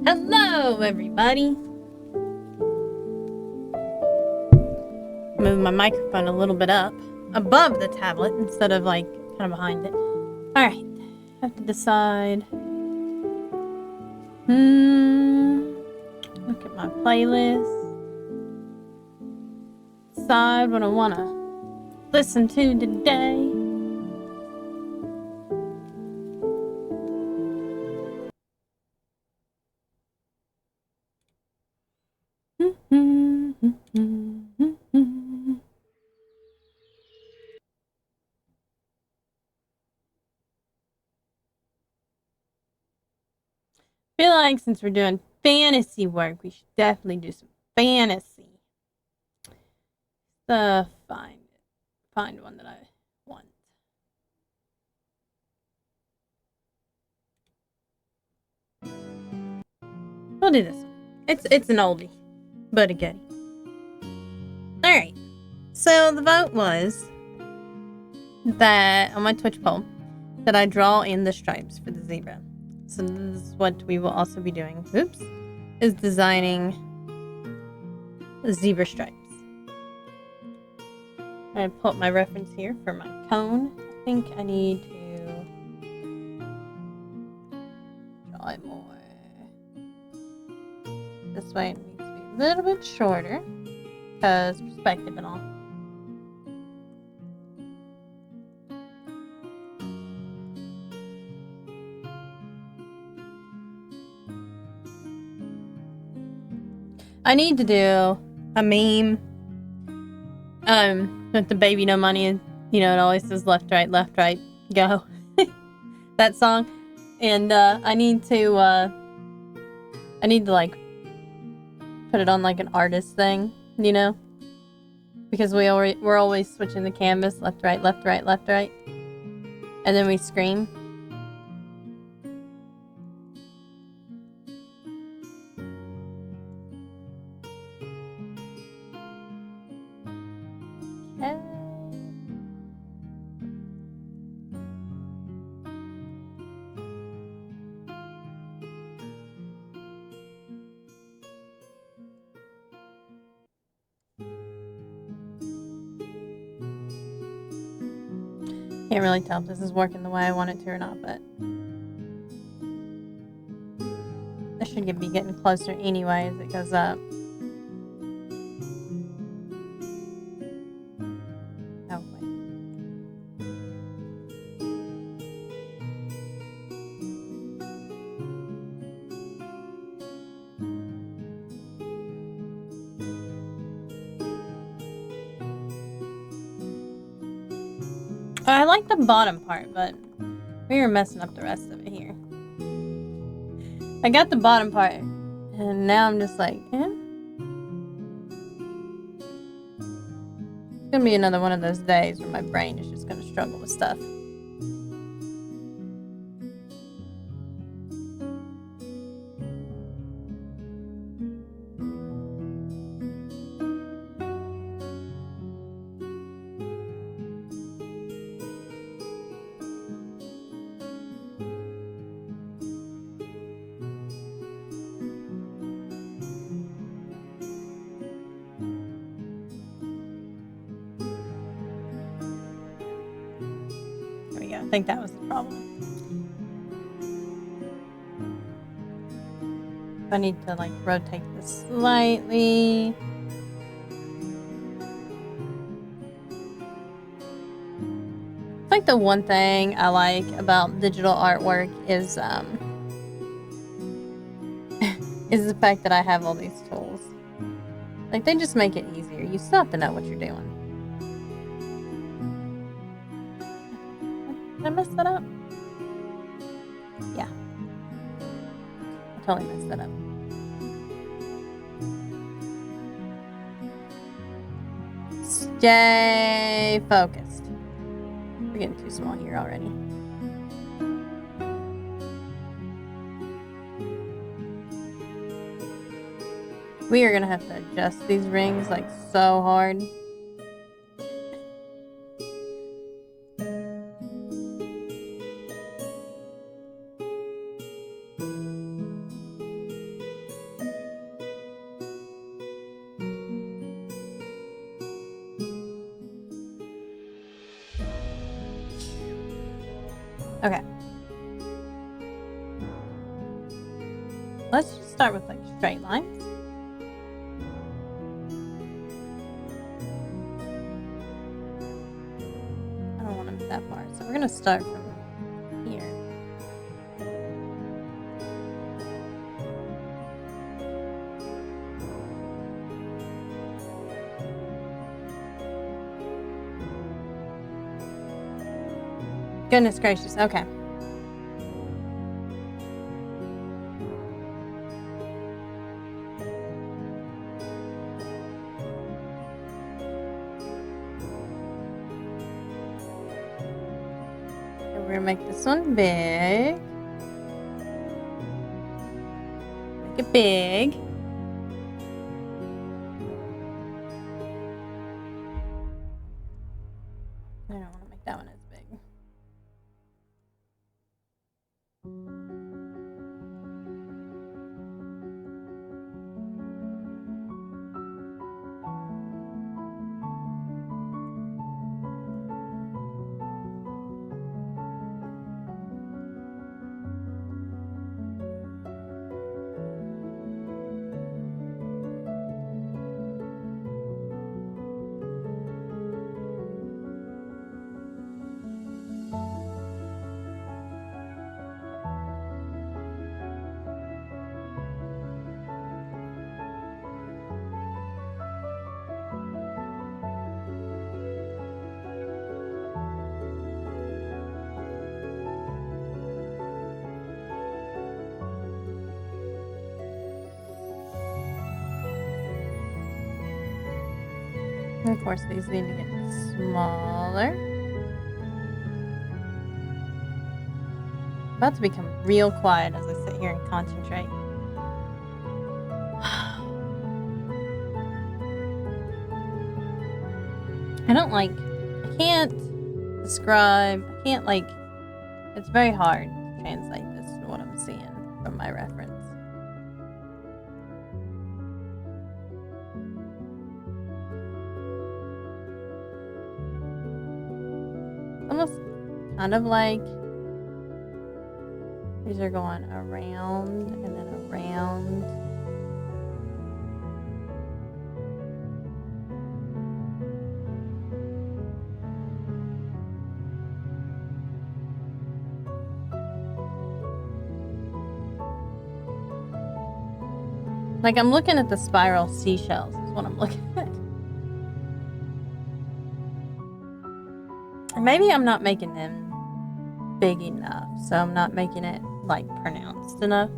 Hello, everybody. Move my microphone a little bit up above the tablet instead of like kind of behind it. All right, have to decide. Look at my playlist. Decide what I wanna listen to today. I feel like since we're doing fantasy work, we should definitely do some fantasy. Find one that I want. We'll do this one. It's an oldie, but a goodie. All right. So the vote was that on my Twitch poll that I draw in the stripes for the zebra. So this is what we will also be doing. Oops, is designing the zebra stripes. I pull up my reference here for my cone. I think I need to draw it more. This way it needs to be a little bit shorter because perspective and all. I need to do a meme with the baby no money, and you know it always says left right go. That song. And I need to like put it on like an artist thing, you know? Because we're always switching the canvas left right. And then we scream. Okay. Can't really tell if this is working the way I want it to or not, but this should be getting closer anyway as it goes up. Oh, wait. I like the bottom part, but we are messing up the rest of it here. I got the bottom part, and now I'm just like, eh? It's gonna be another one of those days where my brain is just gonna struggle with stuff. I think that was the problem. I need to like rotate this slightly. It's like the one thing I like about digital artwork is is the fact that I have all these tools. Like they just make it easier. You still have to know what you're doing. Did I mess that up? Yeah. I totally messed that up. Stay focused. We're getting too small here already. We are gonna have to adjust these rings like so hard. Okay. Let's just start with like straight lines. I don't want them that far, so we're gonna start from here. Goodness gracious, okay. We're gonna make this one big. Make it big. I don't want to make that one as big. And of course, these need to get smaller. About to become real quiet as I sit here and concentrate. I can't describe, it's very hard to translate this to what I'm seeing from my reference. Almost kind of like these are going around and then around. Like I'm looking at the spiral seashells is what I'm looking at. Or maybe I'm not making them big enough, so I'm not making it like pronounced enough.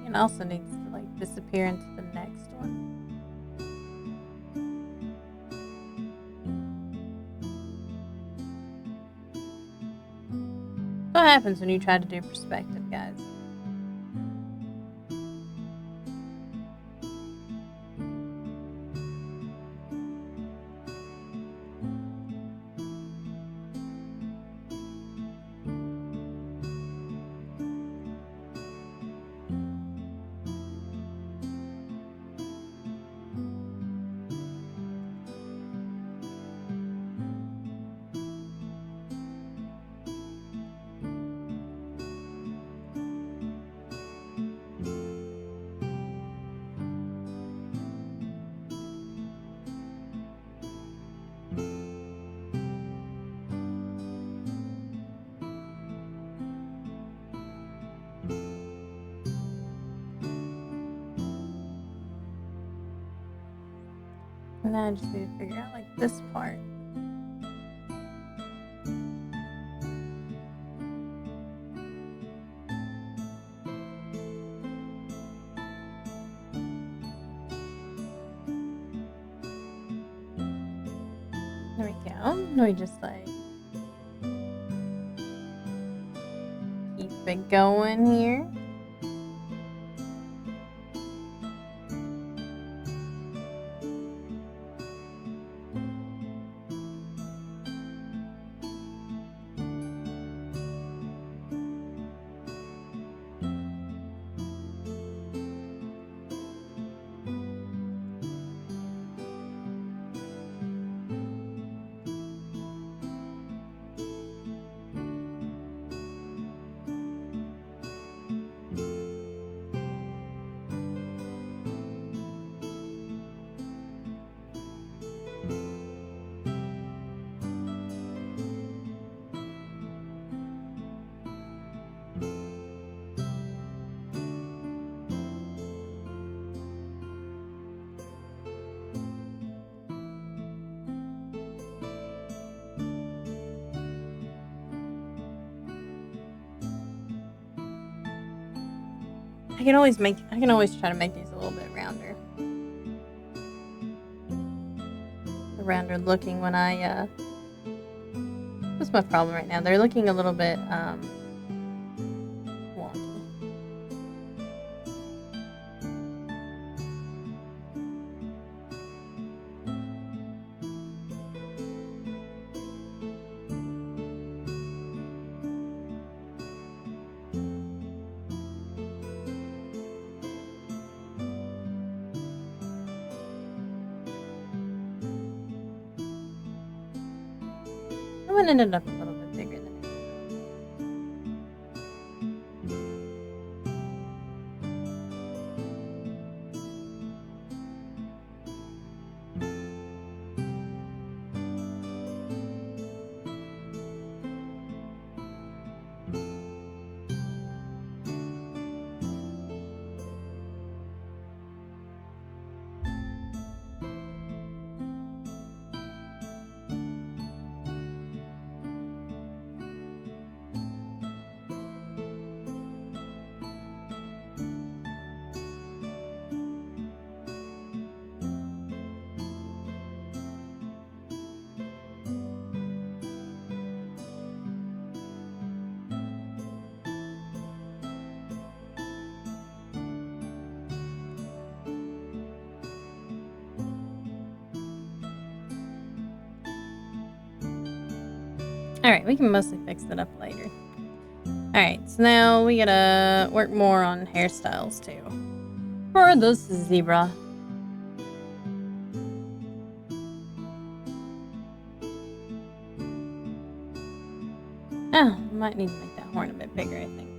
And also needs to like disappear into the next one. What happens when you try to do perspective, guys? And then I just need to figure out like this part. We just like keep it going here. I can always try to make these a little bit rounder. Rounder looking when I, what's my problem right now? They're looking a little bit, wonky. That one ended up a little bit bigger than it. Alright, we can mostly fix that up later. Alright, so now we gotta work more on hairstyles too. For this zebra. Oh, might need to make that horn a bit bigger, I think.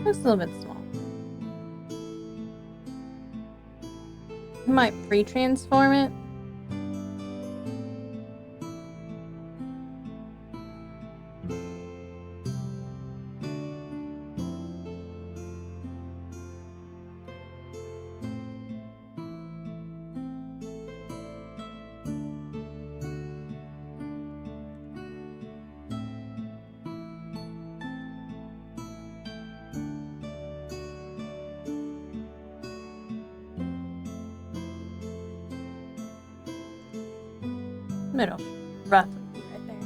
Looks a little bit small. Might pre-transform it. Middle, roughly right there.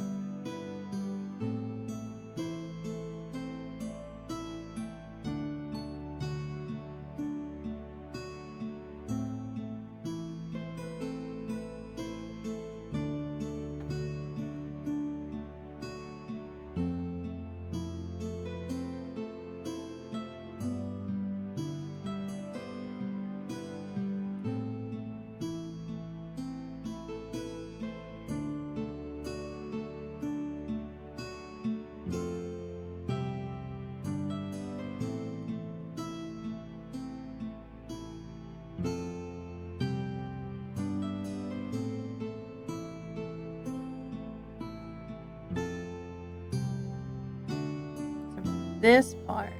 This part,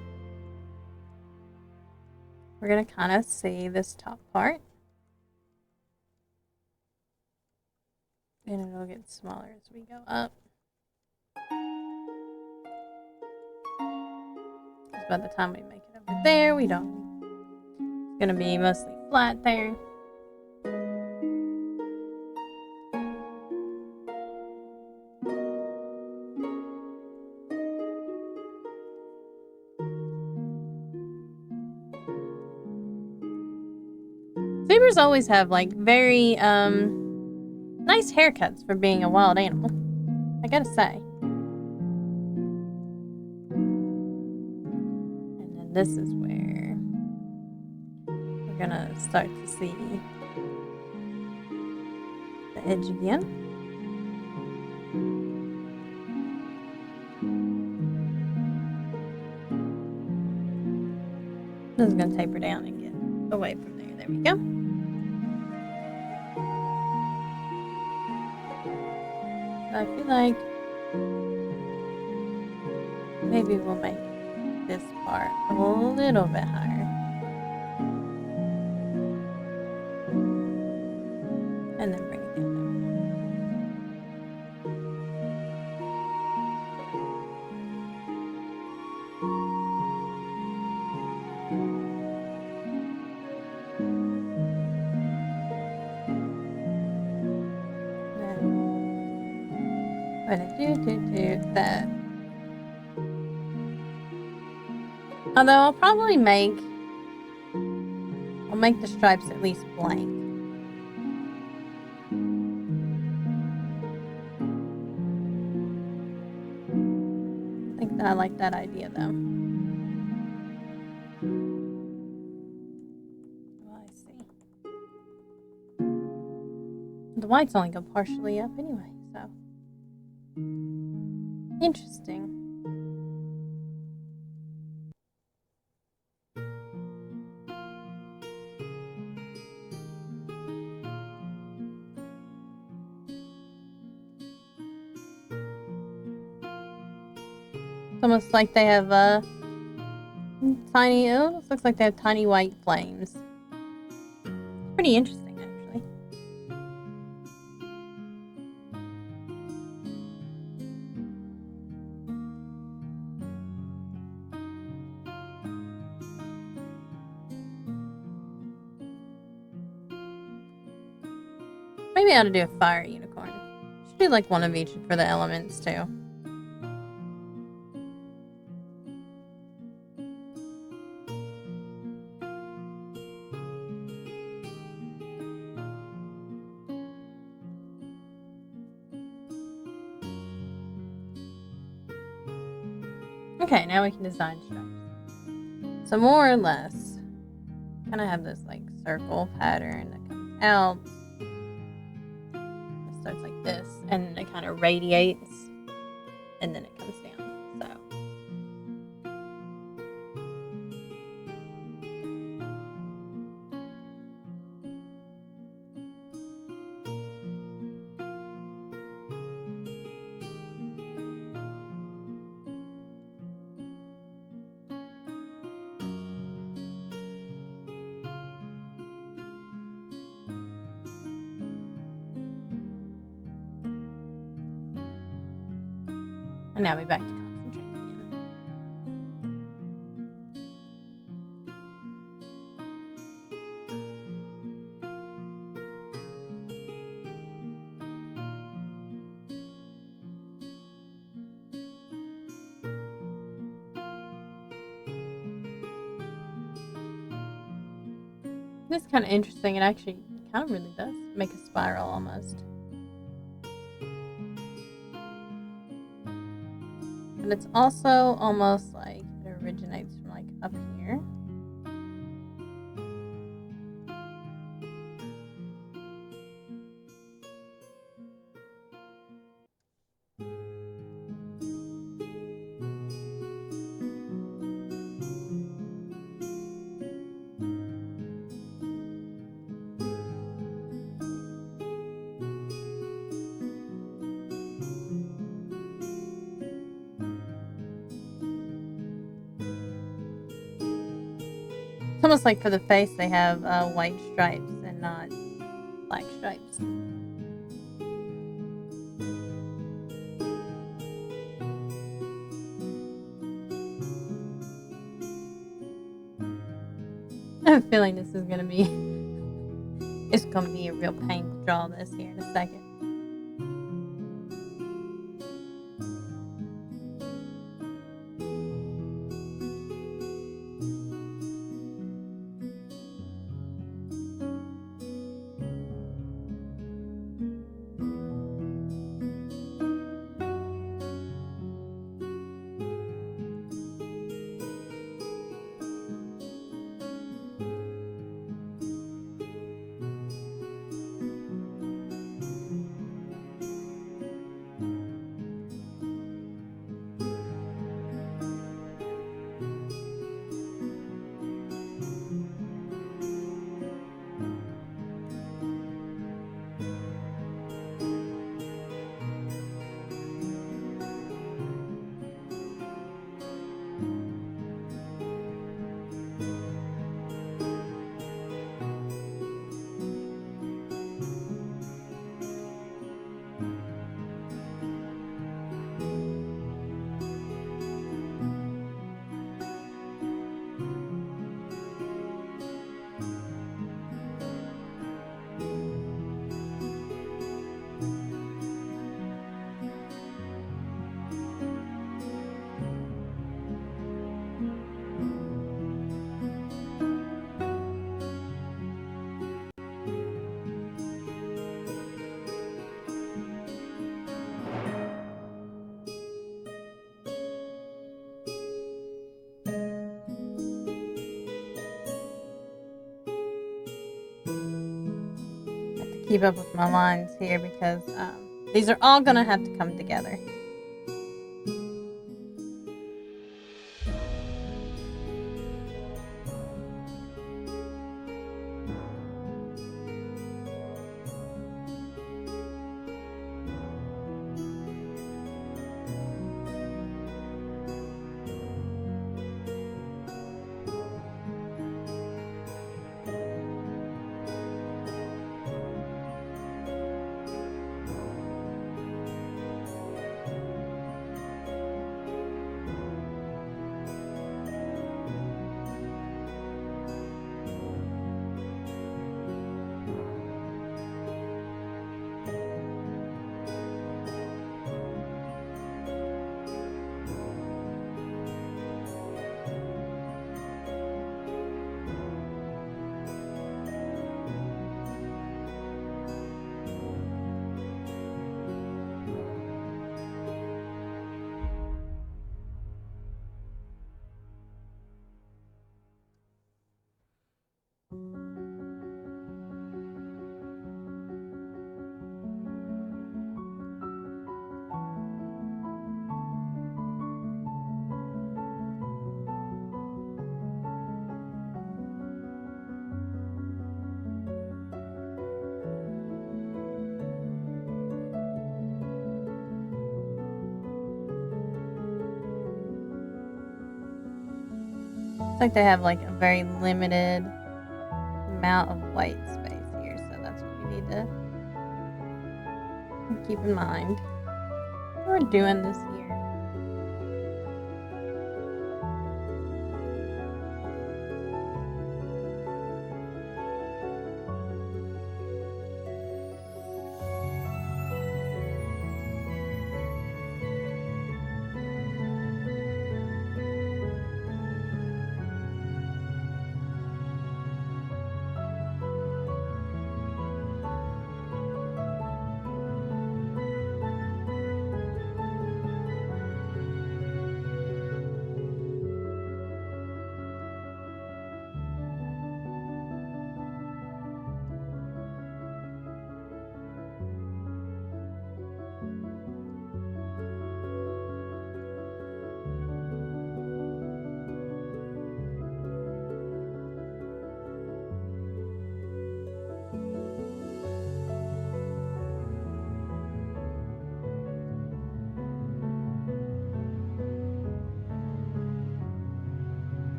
we're going to kind of see this top part, and it'll get smaller as we go up. Because by the time we make it over there, it's going to be mostly flat there. Zebras always have like very nice haircuts for being a wild animal, I gotta say. And then this is where we're gonna start to see the edge again. This is gonna taper down and get away from there. There we go. I feel like maybe we'll make this part a little bit higher. And then bring it down. Then I'm gonna do that. Although I'll probably I'll make the stripes at least blank. I think that I like that idea though. Well, I see. The whites only go partially up anyway, so interesting. It's almost like they have tiny, oh, it looks like they have tiny white flames. It's pretty interesting, actually. Maybe I ought to do a fire unicorn. Should do like one of each for the elements, too. Okay, now we can design stripes. So more or less, kind of have this like circle pattern that comes out. It starts like this, and it kind of radiates, and then it comes down. And now we're back to concentrating again. This is kind of interesting. It actually kind of really does make a spiral almost. But it's also almost like it originates from like up here. It's almost like for the face they have white stripes and not black stripes. I have a feeling this is gonna be it's gonna be a real pain to draw this here in a second. keep up with my lines here because these are all gonna have to come together. Looks like they have like a very limited amount of white space here, so that's what we need to keep in mind. We're doing this here.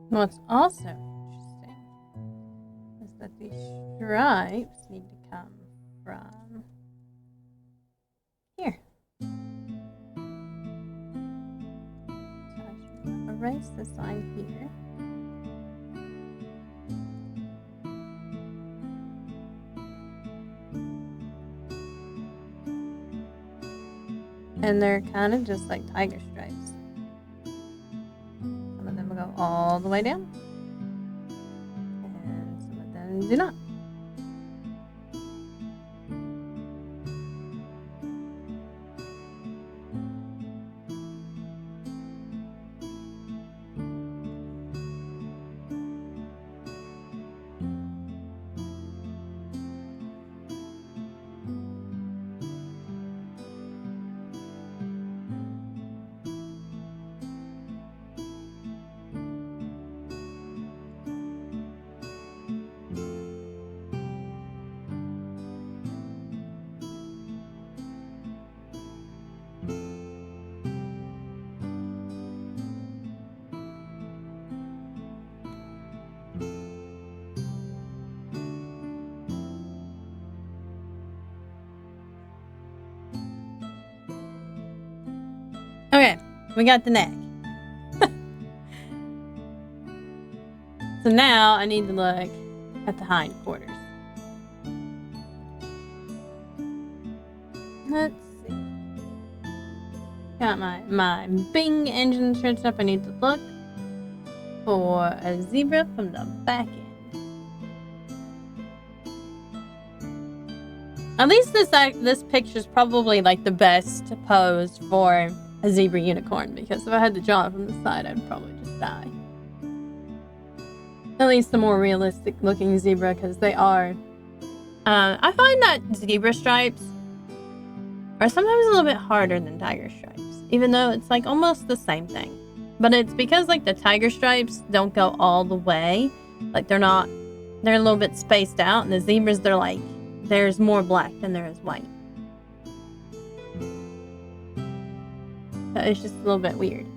What's also interesting is that these stripes need to come from here. So I should erase this line here. And they're kind of just like tiger stripes. Some of them will go all the way down, and some of them do not. Okay, we got the neck. So now I need to look at the hindquarters. Let's see. Got my Bing engine searched up. I need to look for a zebra from the back end. At least this picture's probably like the best pose for a zebra unicorn, because if I had to draw it from the side, I'd probably just die. At least the more realistic looking zebra, because they are. I find that zebra stripes are sometimes a little bit harder than tiger stripes, even though it's like almost the same thing. But it's because like the tiger stripes don't go all the way. Like they're a little bit spaced out, and the zebras, they're like, there's more black than there is white. So it's just a little bit weird.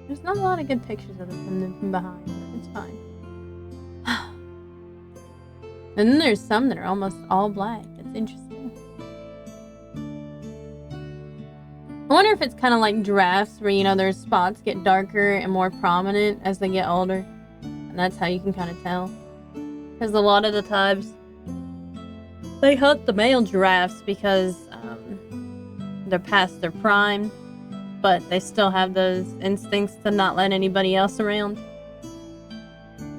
There's not a lot of good pictures of it from behind. It's fine. And then there's some that are almost all black. It's interesting. I wonder if it's kind of like giraffes, where, you know, their spots get darker and more prominent as they get older. And that's how you can kind of tell. Because a lot of the times, they hunt the male giraffes because they're past their prime, but they still have those instincts to not let anybody else around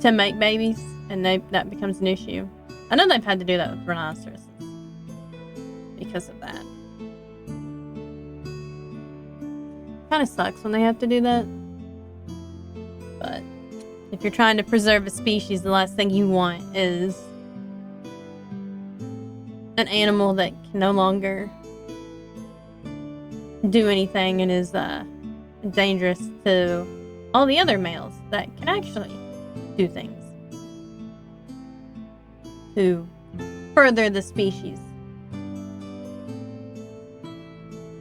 to make babies, and that becomes an issue. I know they've had to do that with rhinoceroses because of that. Kind of sucks when they have to do that, but if you're trying to preserve a species, the last thing you want is an animal that can no longer do anything and is dangerous to all the other males that can actually do things to further the species.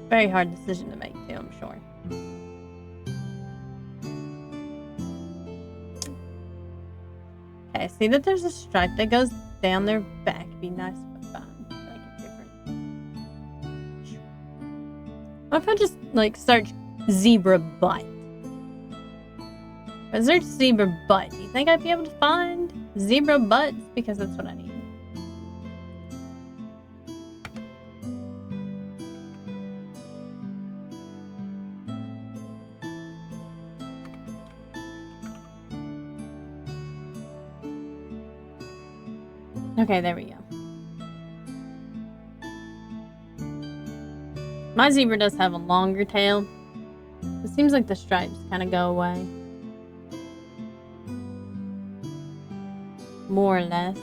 Very hard decision to make too, I'm sure. Okay, I see that there's a stripe that goes down their back. It'd be nice to find like a different. What if I just like search zebra butt? If I search zebra butt, do you think I'd be able to find zebra butts? Because that's what I need. Okay, there we go. My zebra does have a longer tail. It seems like the stripes kind of go away. More or less.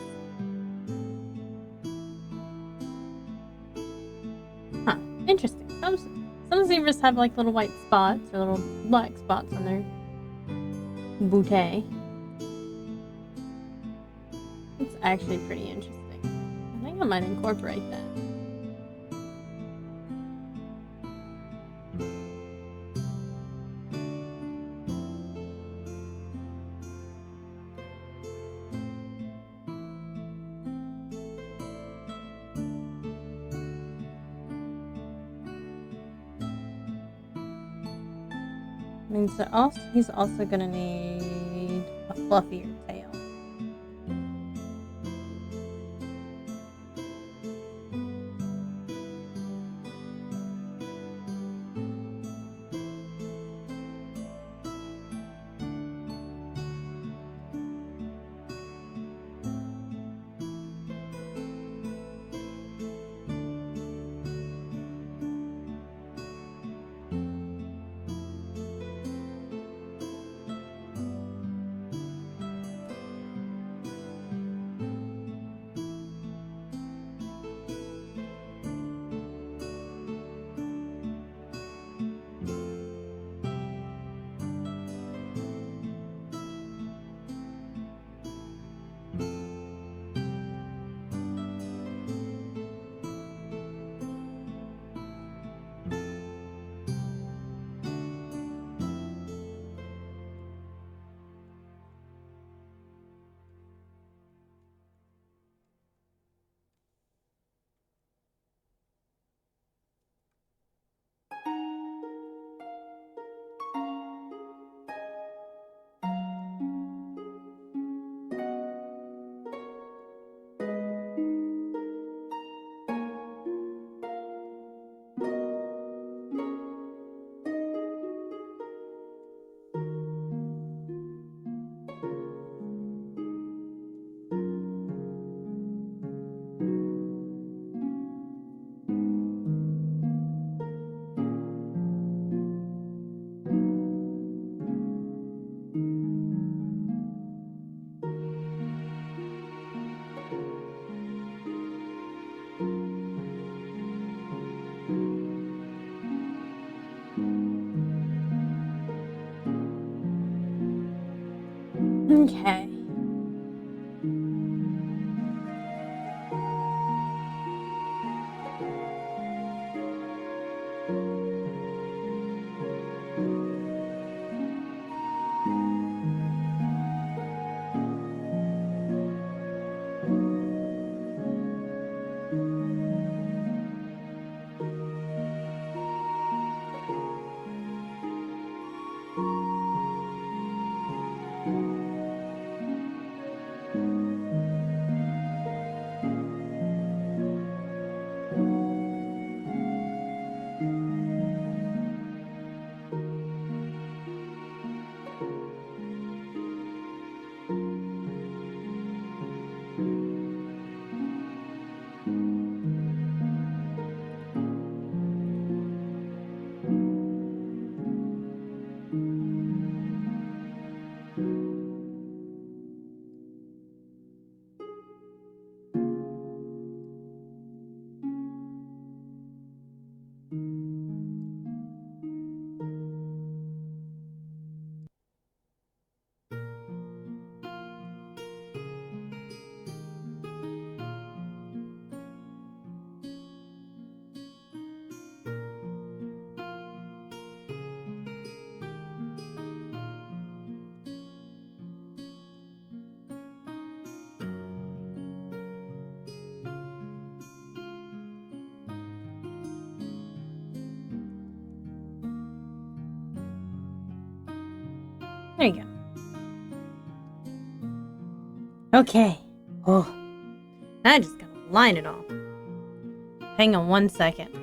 Huh, interesting. Some zebras have like little white spots or little black spots on their booty. It's actually pretty interesting. I think I might incorporate that. Means that he's also gonna need a fluffier tail. Okay. There you go. Okay. Oh. Now I just gotta line it off. Hang on 1 second.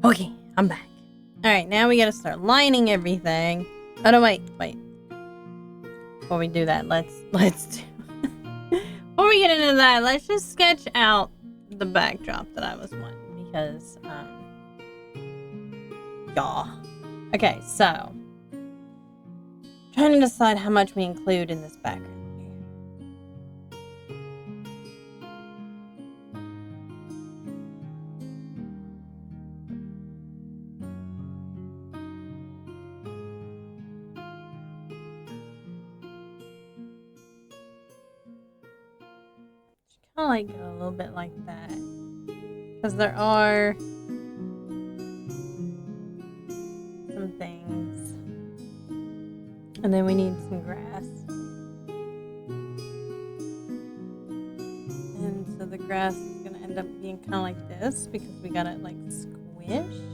Okay, I'm back. Alright, now we gotta start lining everything. Oh no, wait. Before we do that, let's do before we get into that, let's just sketch out the backdrop that I was wanting because yeah. Okay, so trying to decide how much we include in this background. Kind of like go a little bit like that because there are some things, and then we need some grass, and so the grass is gonna end up being kind of like this because we got it like squished.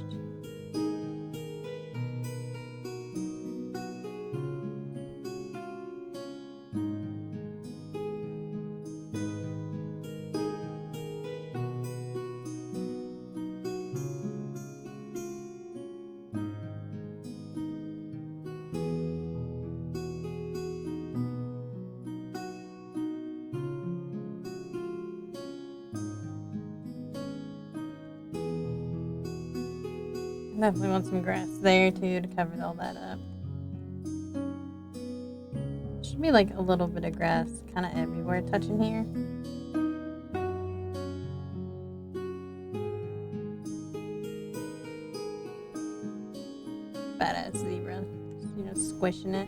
Definitely want some grass there too to cover all that up. Should be like a little bit of grass kind of everywhere touching here. Badass zebra, just, squishing it.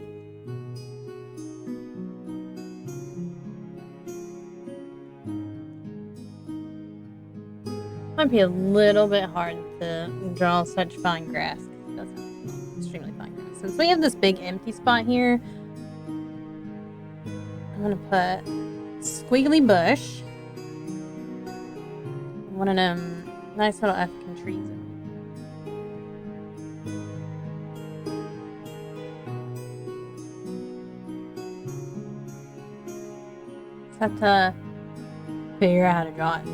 Might be a little bit hard to draw such fine grass. It doesn't extremely fine. Since we have this big empty spot here, I'm gonna put squiggly bush. One of them nice little African trees. Just have to figure out how to draw it.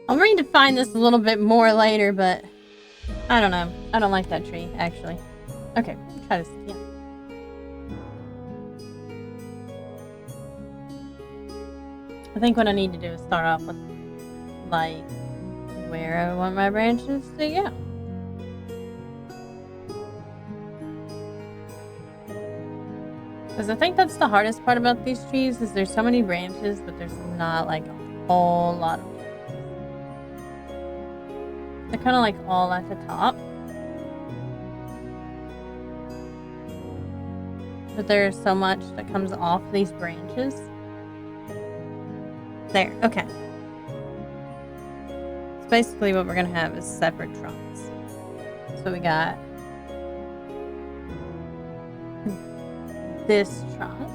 I'll redefine this a little bit more later, but I don't know. I don't like that tree, actually. Okay, try this again. I think what I need to do is start off with, like, where I want my branches to go. Because I think that's the hardest part about these trees, is there's so many branches, but there's not, like, a whole lot of. They're kind of like all at the top. But there's so much that comes off these branches. There, okay. So basically what we're going to have is separate trunks. So we got this trunk.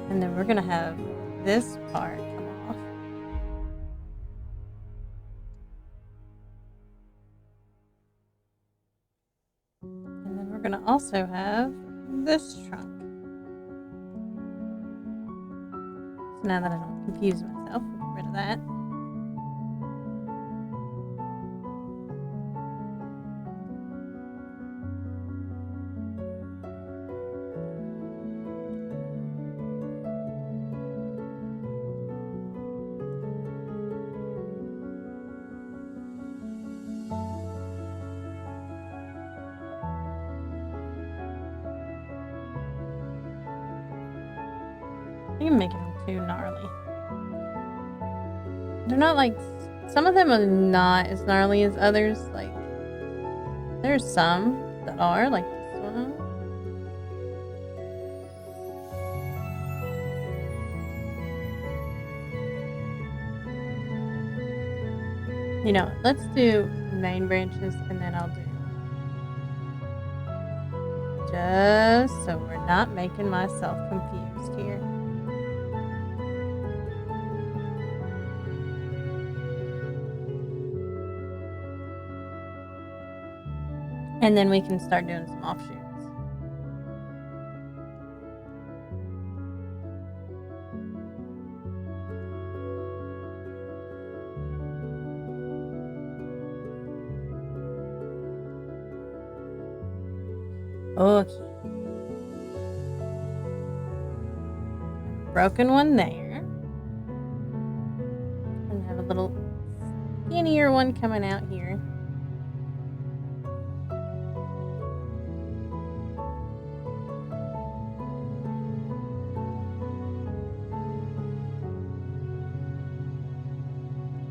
And then we're going to have this part come off. And then we're going to also have this trunk. So now that I don't confuse myself, we'll get rid of that. I think I'm making them too gnarly. They're not like, some of them are not as gnarly as others. Like, there's some that are, like this one. You know, let's do main branches and then I'll do, just so we're not making myself confused here. And then we can start doing some offshoots. Okay. Broken one there. And have a little skinnier one coming out here.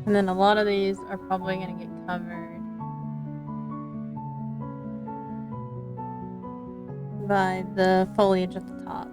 And then a lot of these are probably going to get covered by the foliage at the top.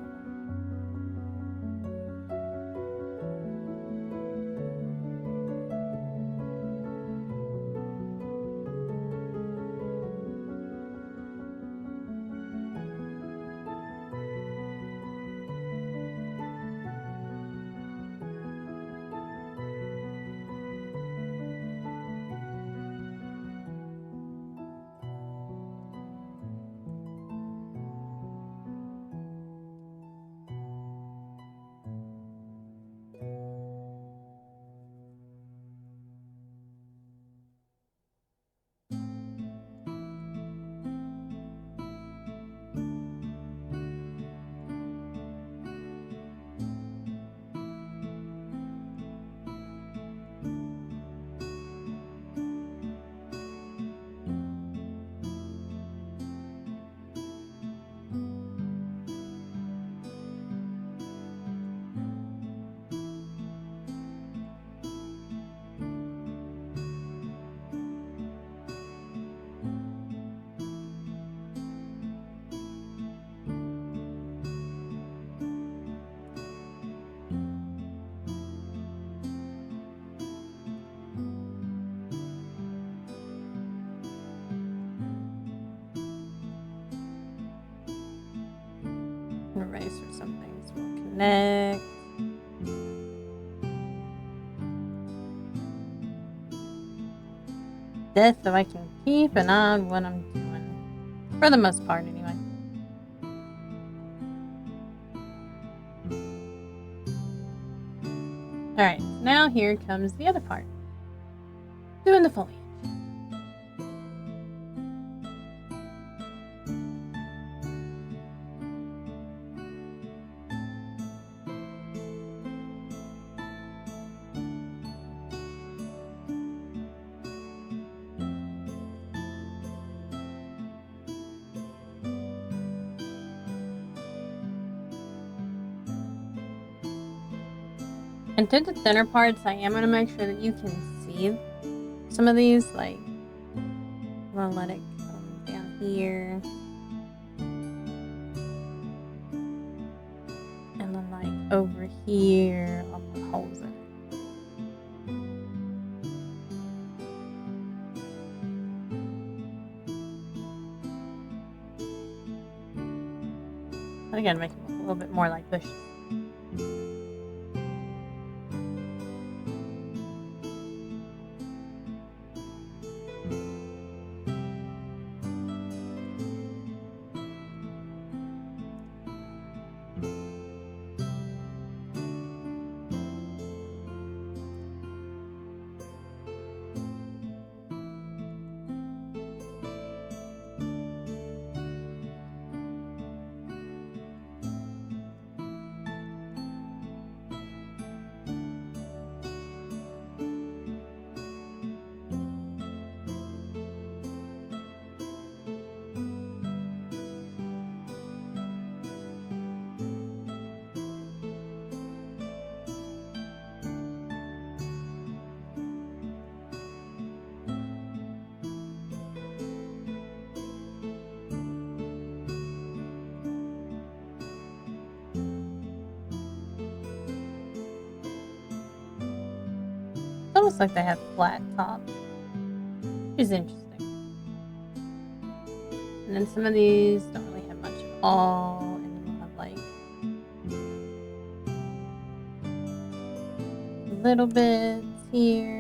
erase or something. So we'll connect. This so I can keep an eye on what I'm doing. For the most part, anyway. Alright, now here comes the other part. Doing the foliage. And to the thinner parts, I am going to make sure that you can see some of these. Like, I'm going to let it come down here. And then, like, over here, I'll put holes in it. And again, make it look a little bit more like bushes. It's almost like they have flat tops, which is interesting. And then some of these don't really have much at all, and then we'll have like little bits here.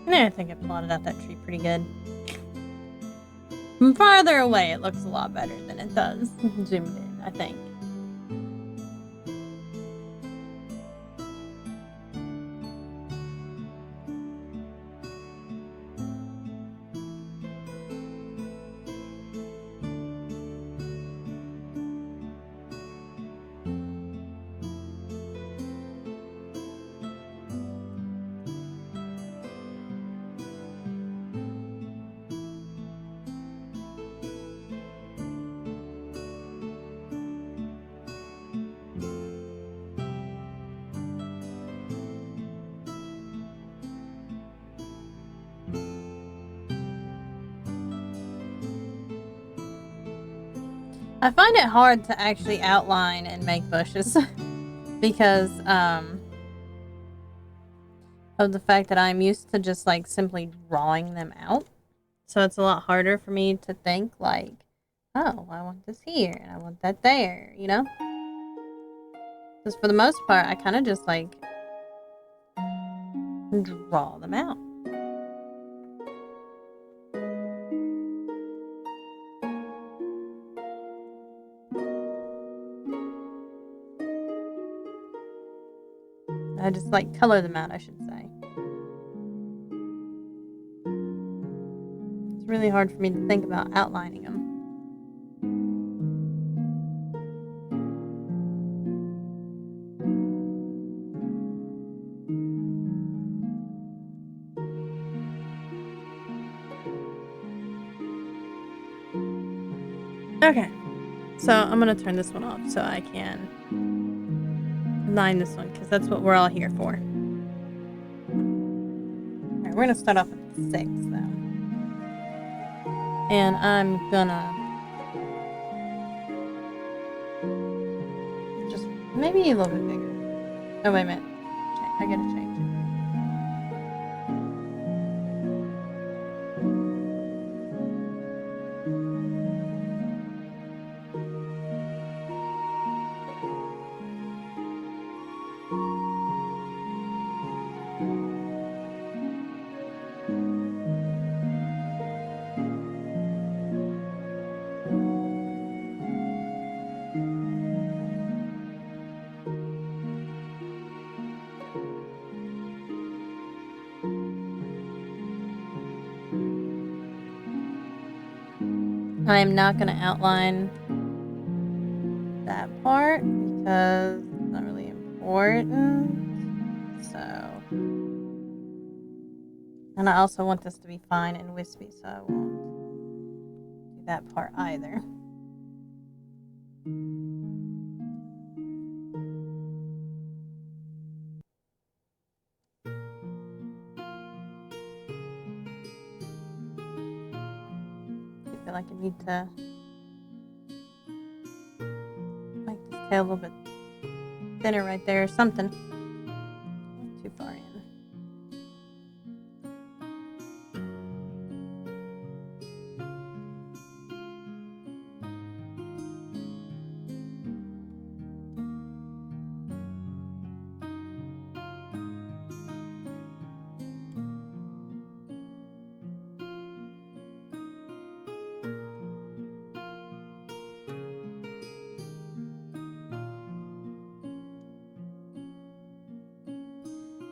I think I plotted out that tree pretty good. From farther away, it looks a lot better than it does zoomed in, I think. I find it hard to actually outline and make bushes because of the fact that I'm used to just like simply drawing them out. So it's a lot harder for me to think like, oh, I want this here and I want that there, you know? Because for the most part, I kind of just like draw them out. I just like color them out, I should say. It's really hard for me to think about outlining them. Okay, so I'm gonna turn this one off so I can line this one because that's what we're all here for. Alright, we're gonna start off with 6 though. And I'm gonna just maybe a little bit bigger. Oh, wait a minute. I gotta change it. I am not going to outline that part because it's not really important. So, and I also want this to be fine and wispy, so I won't do that part either. I feel like I need to make this tail a little bit thinner right there or something. Too far in.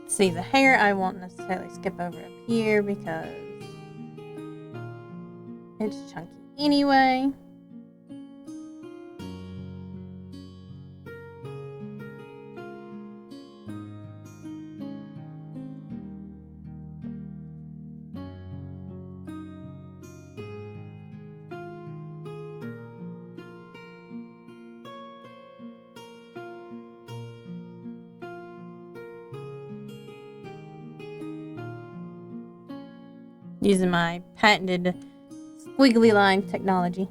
See, the hair I won't necessarily skip over up here because it's chunky anyway. Using my patented squiggly line technology.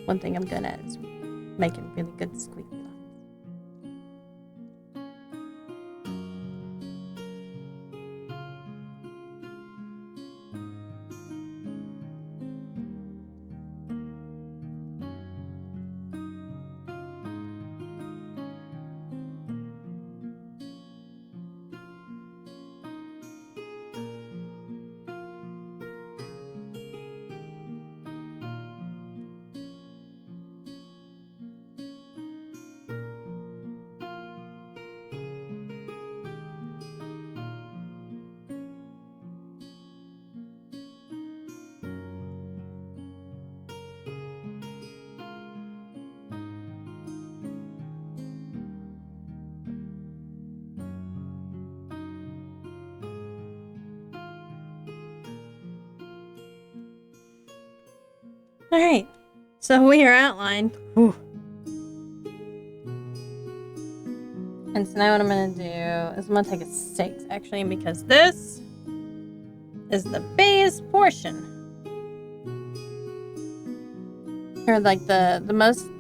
One thing I'm good at is making really good squiggly lines. Alright, so we are outlined. Whew. And so now what I'm going to do is I'm going to take a 6 actually, because this is the base portion. Or like the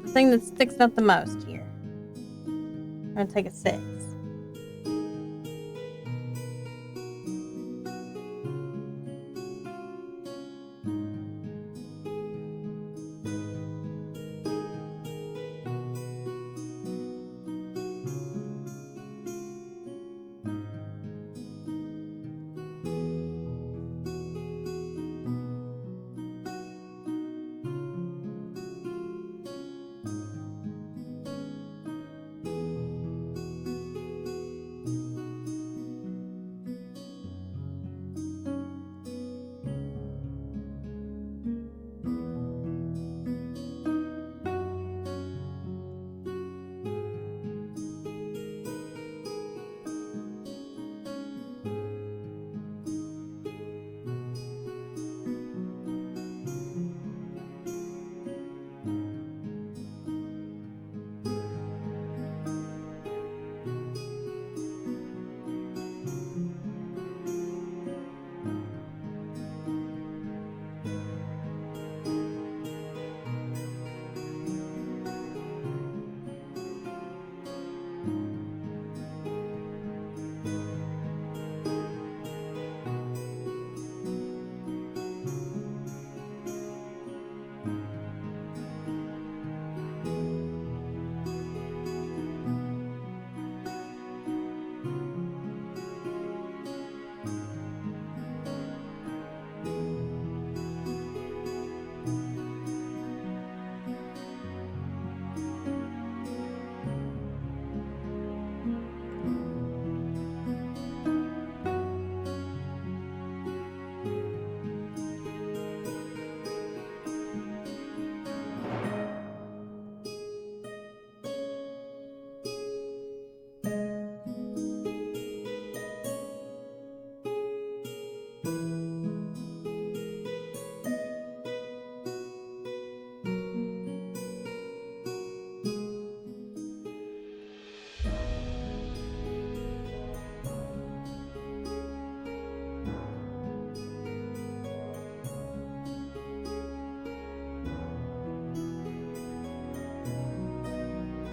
thing that sticks out the most here. I'm gonna take a 6.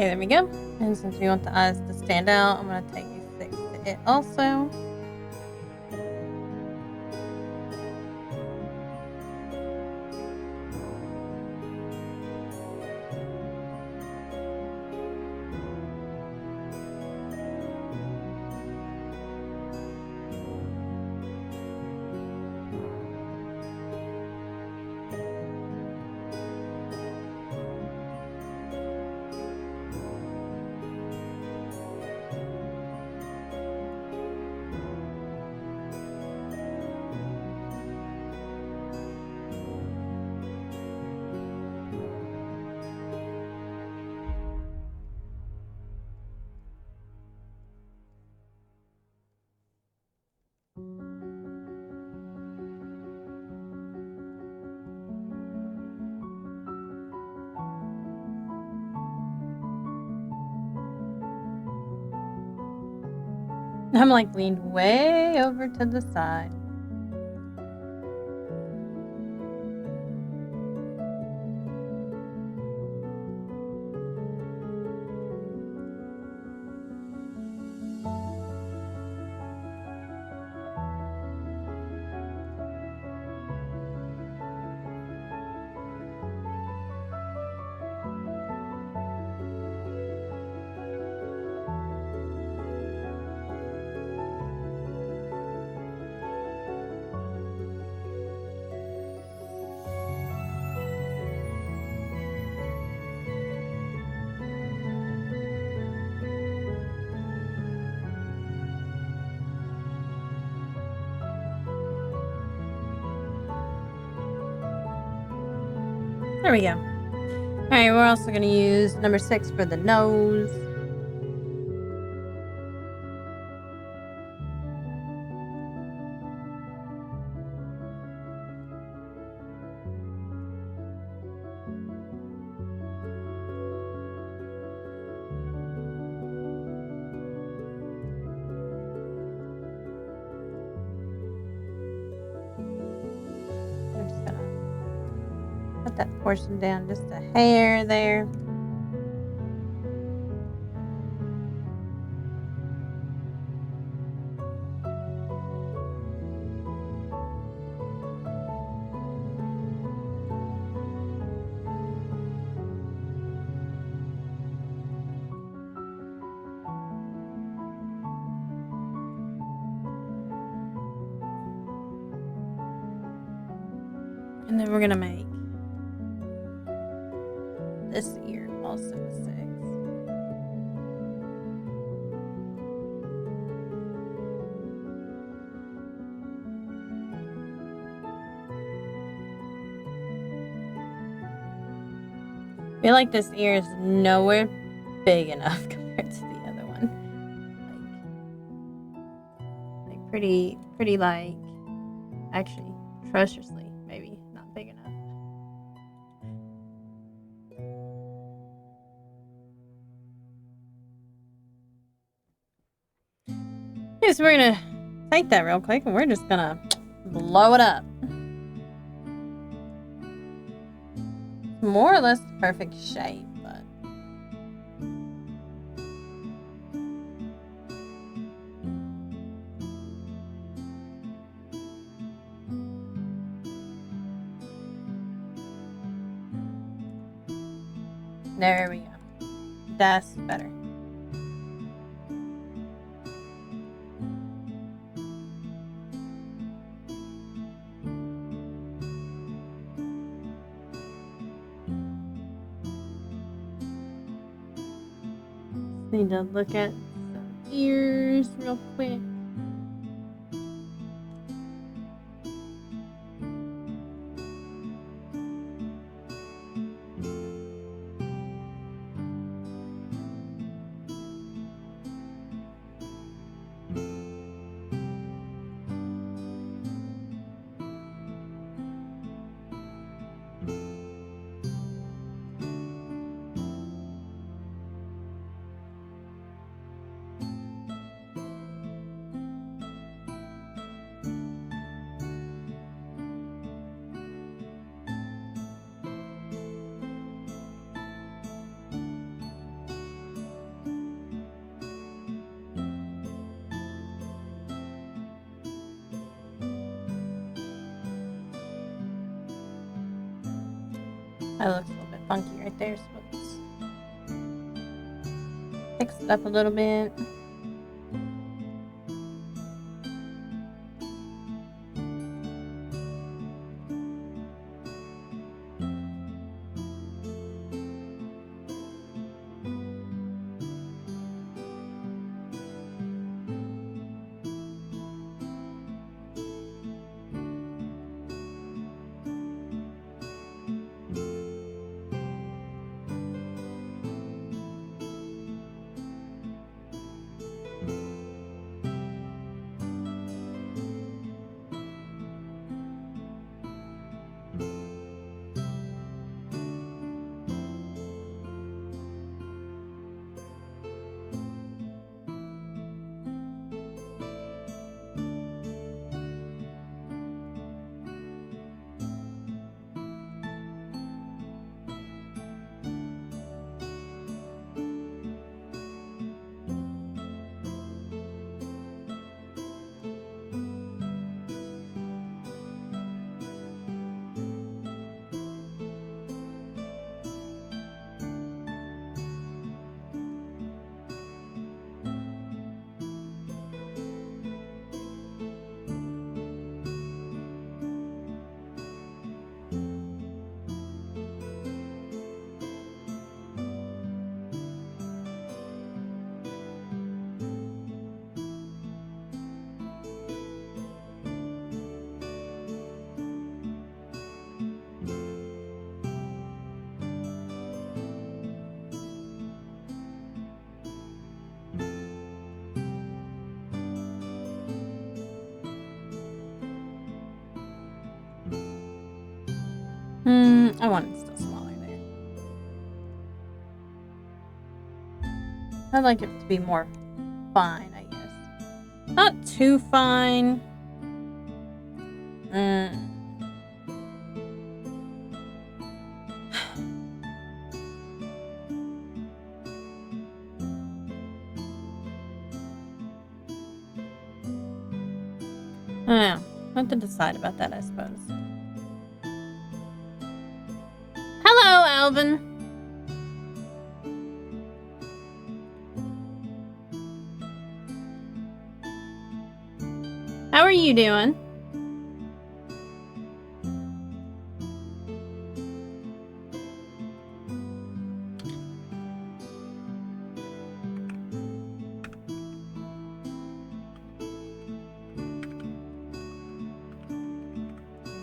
Okay, there we go. And since we want the eyes to stand out, I'm going to take a 6 to it also. I'm like leaned way over to the side. There we go. Alright, we're also going to use number 6 for the nose. that portion down just a hair there. And then we're gonna make this ear also a 6. I feel like this ear is nowhere big enough compared to the other one. Like pretty like, actually, atrociously, maybe not big enough. Okay, so we're gonna take that real quick and we're just gonna blow it up. More or less the perfect shape, but there we go. That's better. Need to look at some ears real quick. That looks a little bit funky right there, so let's fix it up a little bit. I want it still smaller there. I'd like it to be more fine, I guess. Not too fine. I don't know. What to decide about that, I suppose. Hello, Alvin. How are you doing?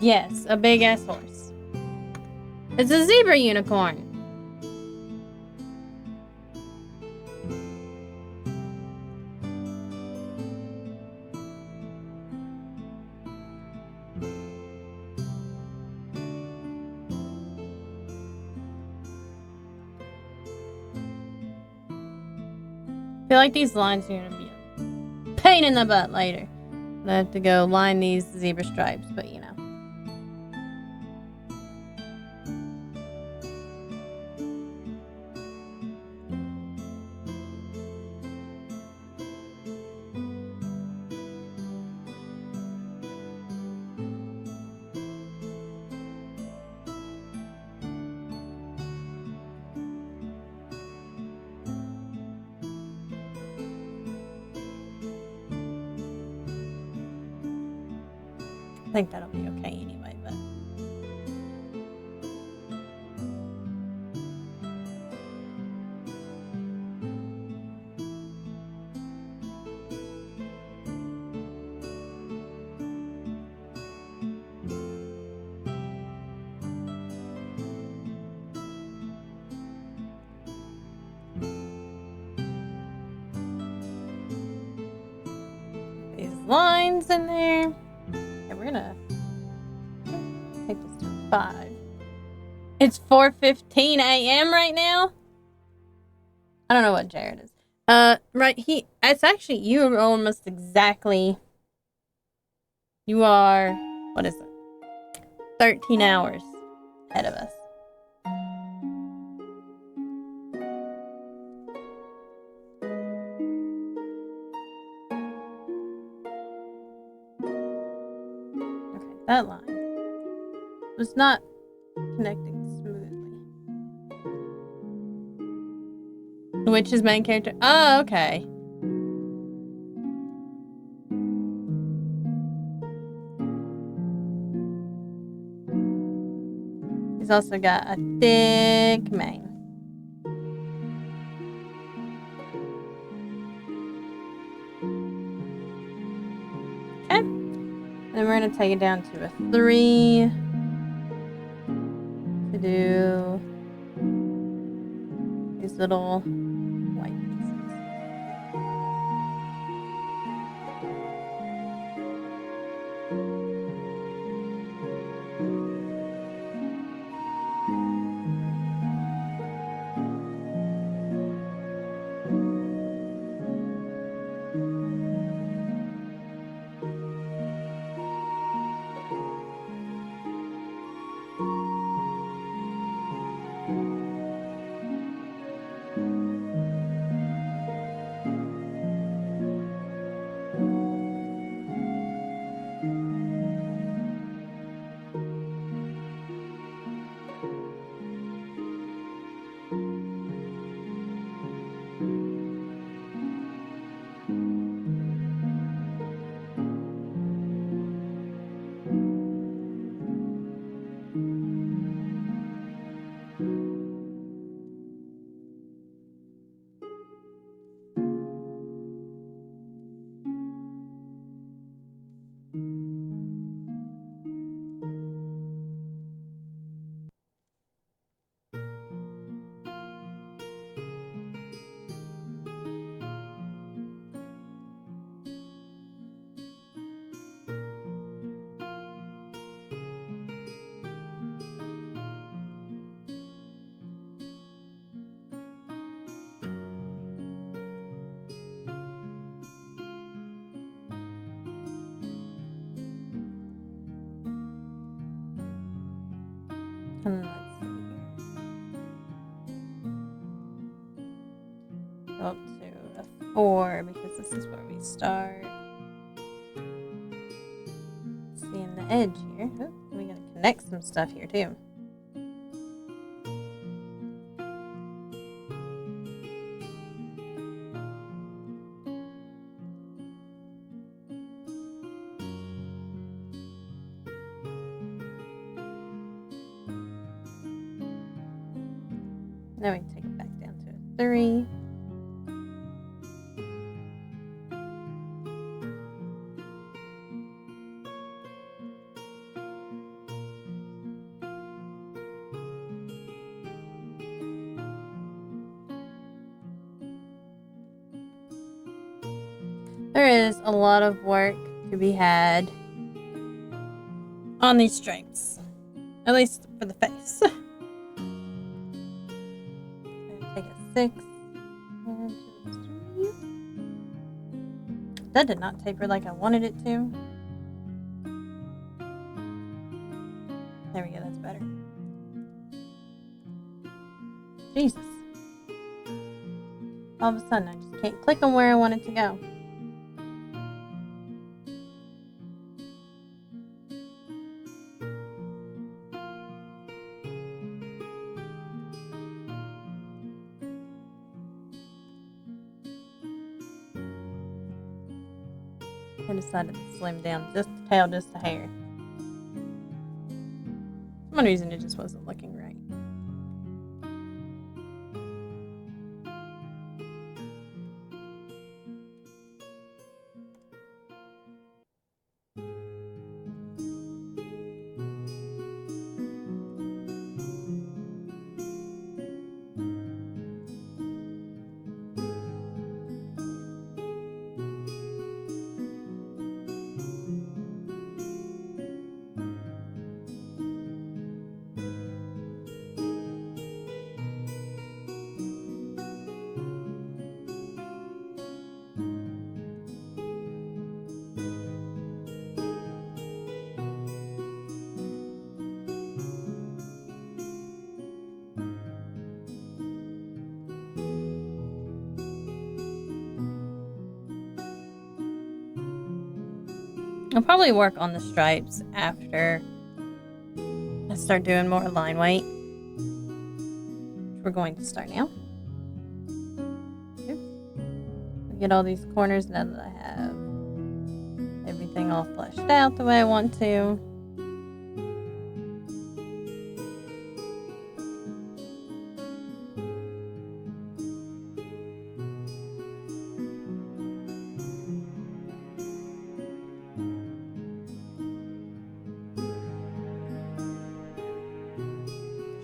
Yes, a big ass horse. It's a zebra unicorn. I feel like these lines are gonna be a pain in the butt later. I have to go line these zebra stripes, but you know. I think that'll be okay anyway, but. These lines in there. Okay, we're gonna take this to 5. It's 4:15 a.m. right now. I don't know what Jared is. Right, it's actually, you are almost exactly, you are, what is it? 13 hours ahead of us. Okay, that line was not connecting smoothly. Which is main character? Oh, okay. He's also got a thick mane. Okay. And then we're going to take it down to a 3 to do these little white pieces. And let's see here. Go up to a 4 because this is where we start. edge here. Ooh, we gotta connect some stuff here too. Now we take it back down to a 3. There is a lot of work to be had on these stripes, at least for the face. Take a 6. 1, 2, 3. That did not taper like I wanted it to. There we go, that's better. Jesus. All of a sudden, I just can't click on where I want it to go. I decided to slim down just the tail, just a hair. For some reason, it just wasn't looking right. I'll probably work on the stripes after I start doing more line weight, which we're going to start now. Oops. Get all these corners now that I have everything all fleshed out the way I want to.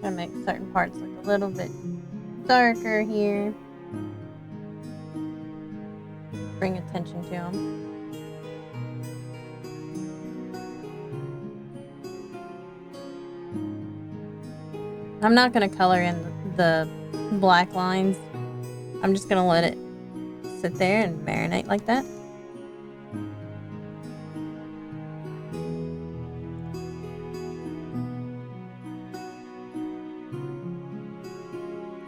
Try to make certain parts look a little bit darker here. Bring attention to them. I'm not going to color in the black lines. I'm just going to let it sit there and marinate like that.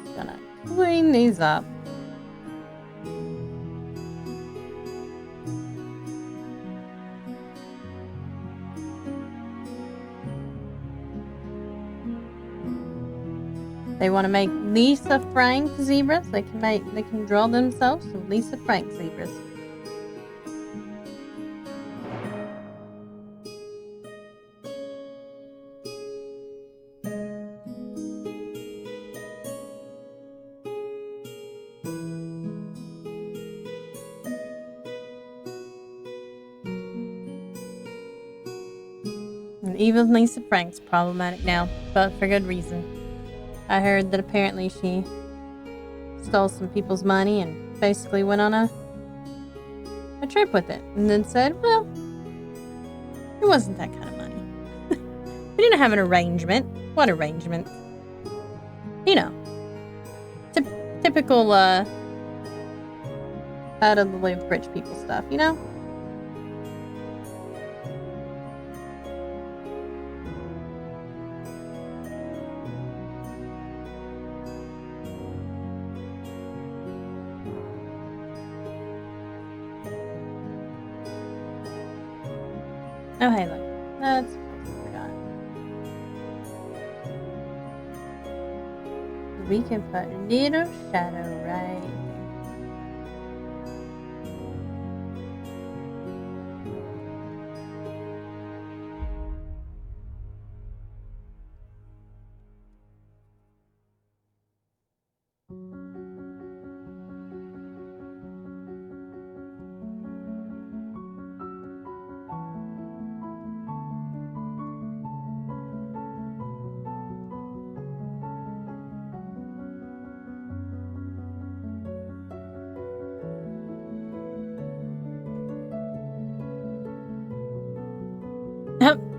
Just going to clean these up. They want to make Lisa Frank zebras. They can draw themselves some Lisa Frank zebras. And even Lisa Frank's problematic now, but for good reason. I heard that apparently she stole some people's money and basically went on a trip with it. And then said, well, it wasn't that kind of money. We didn't have an arrangement. What arrangement? You know, typical out of the way rich people stuff, you know? Oh, hey, look. That's supposed to be done. We can put a little shadow right there.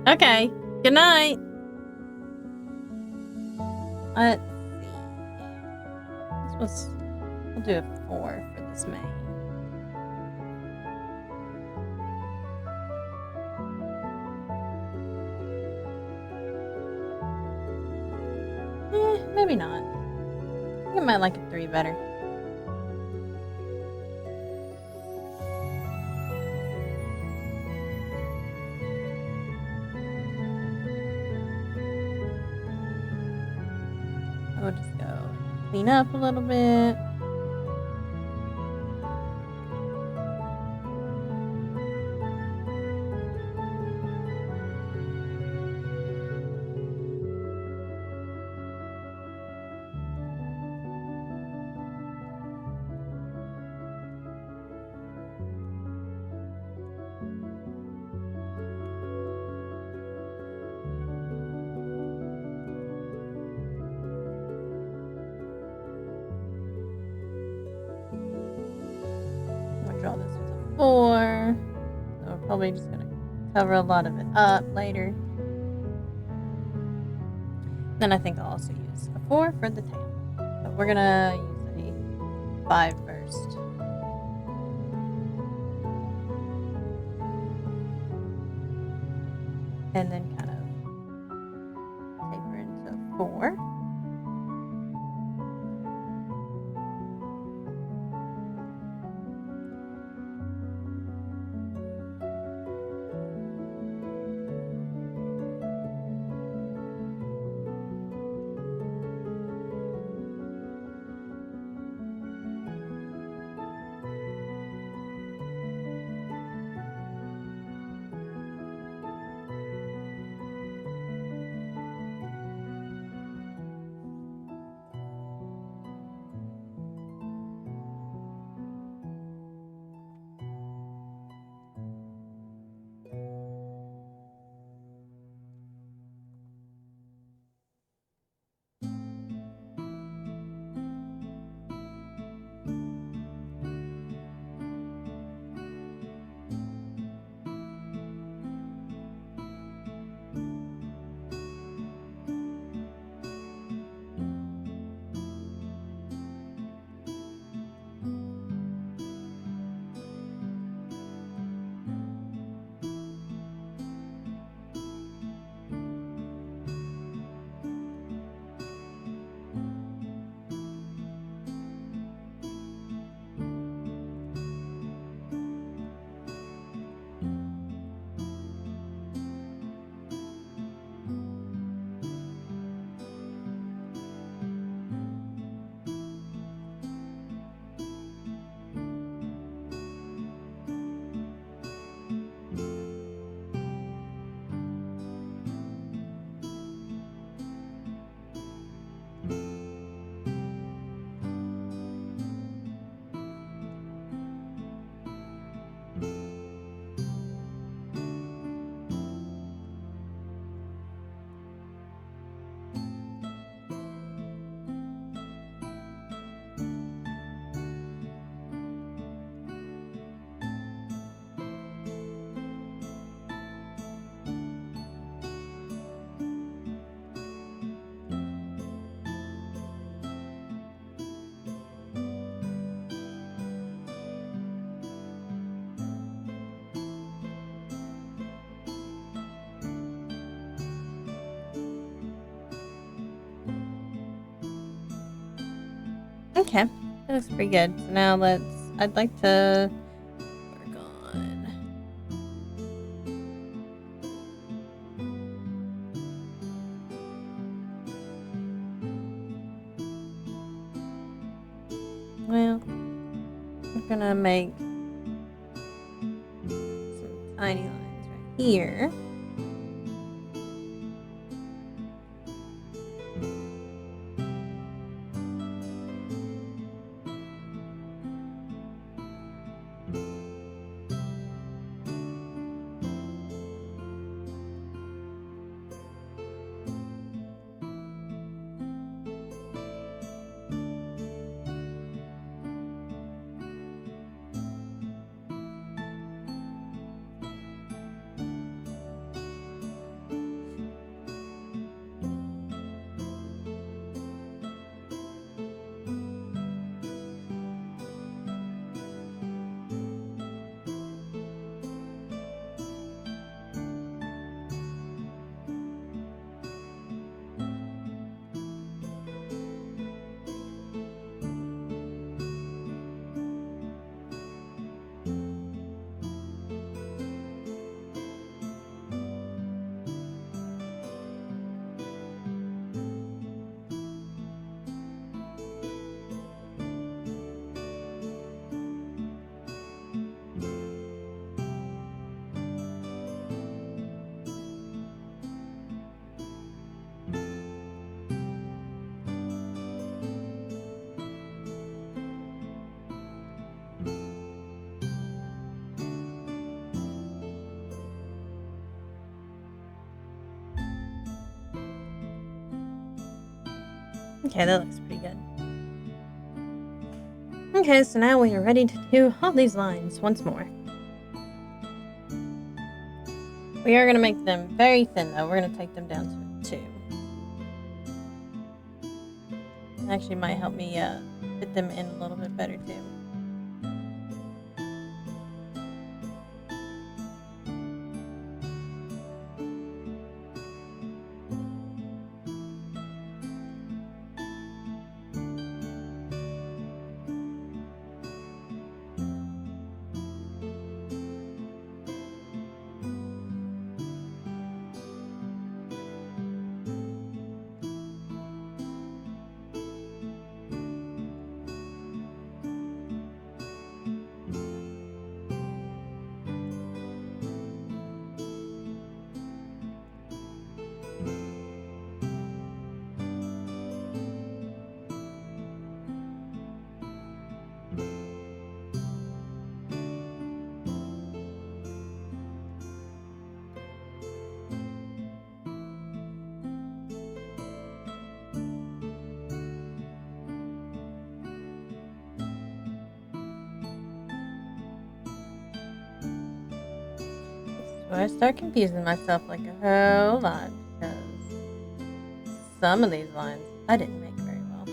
Okay. Good night. Let's see. We'll do a 4 for this main. Maybe not. I think I might like a 3 better. We'll just go clean up a little bit. Draw this with a 4. So we're probably just going to cover a lot of it up later. Then I think I'll also use a 4 for the tail. But we're going to use a 5 first. And then kind of taper into a 4. Okay, that looks pretty good. So now I'd like to work on gonna make some tiny lines right here. Okay, that looks pretty good. Okay, so now we are ready to do all these lines once more. We are going to make them very thin, though. We're going to take them down to 2. It actually might help me fit them in a little bit better, too. So I start confusing myself like a whole lot because some of these lines I didn't make very well.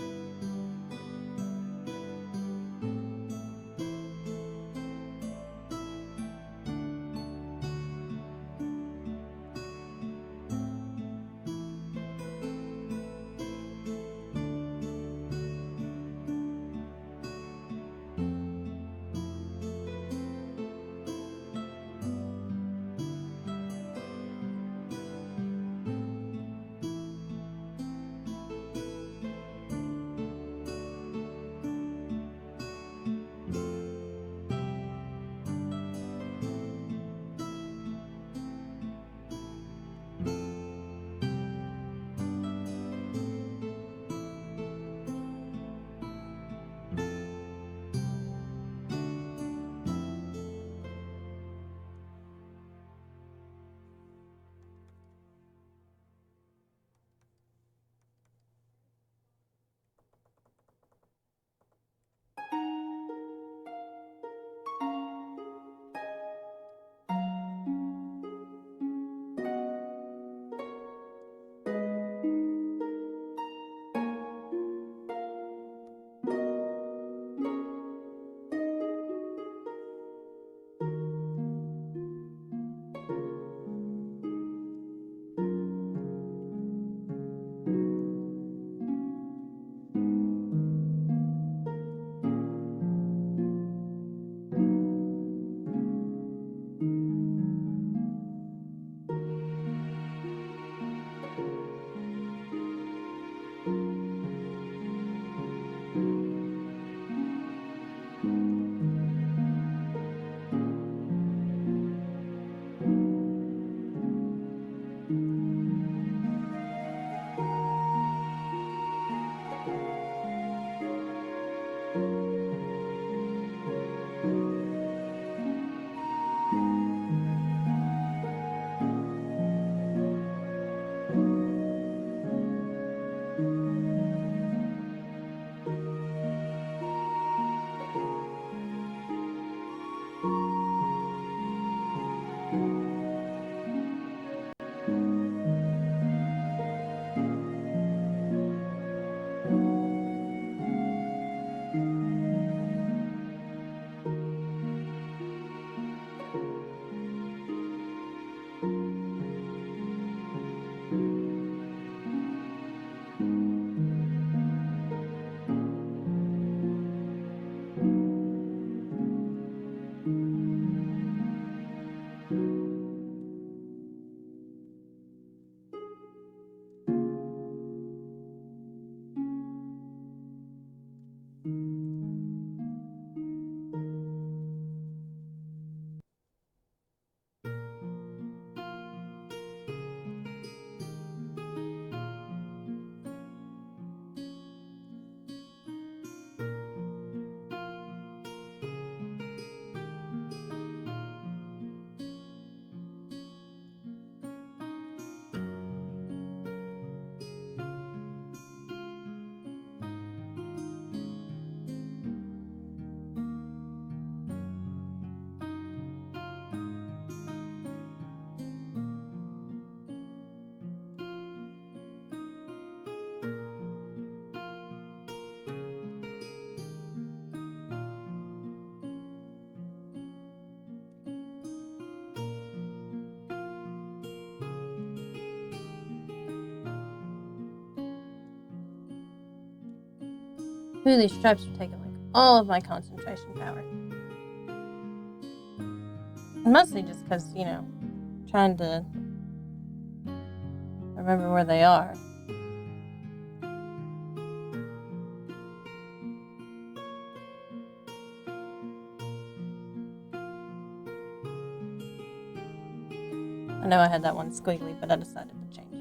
Ooh, these stripes are taking like all of my concentration power. Mostly just because, you know, trying to remember where they are. I know I had that one squiggly, but I decided to change it.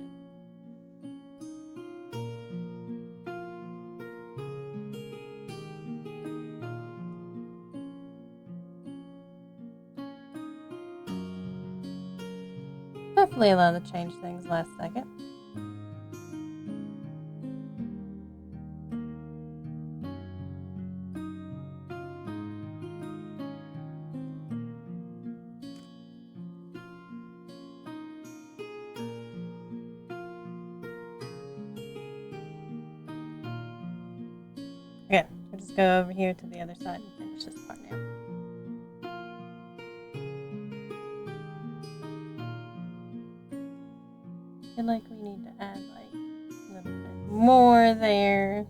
Definitely allowed to change things last second. Okay, we'll just go over here to the other side and finish this part now. I feel like we need to add like a little bit more there.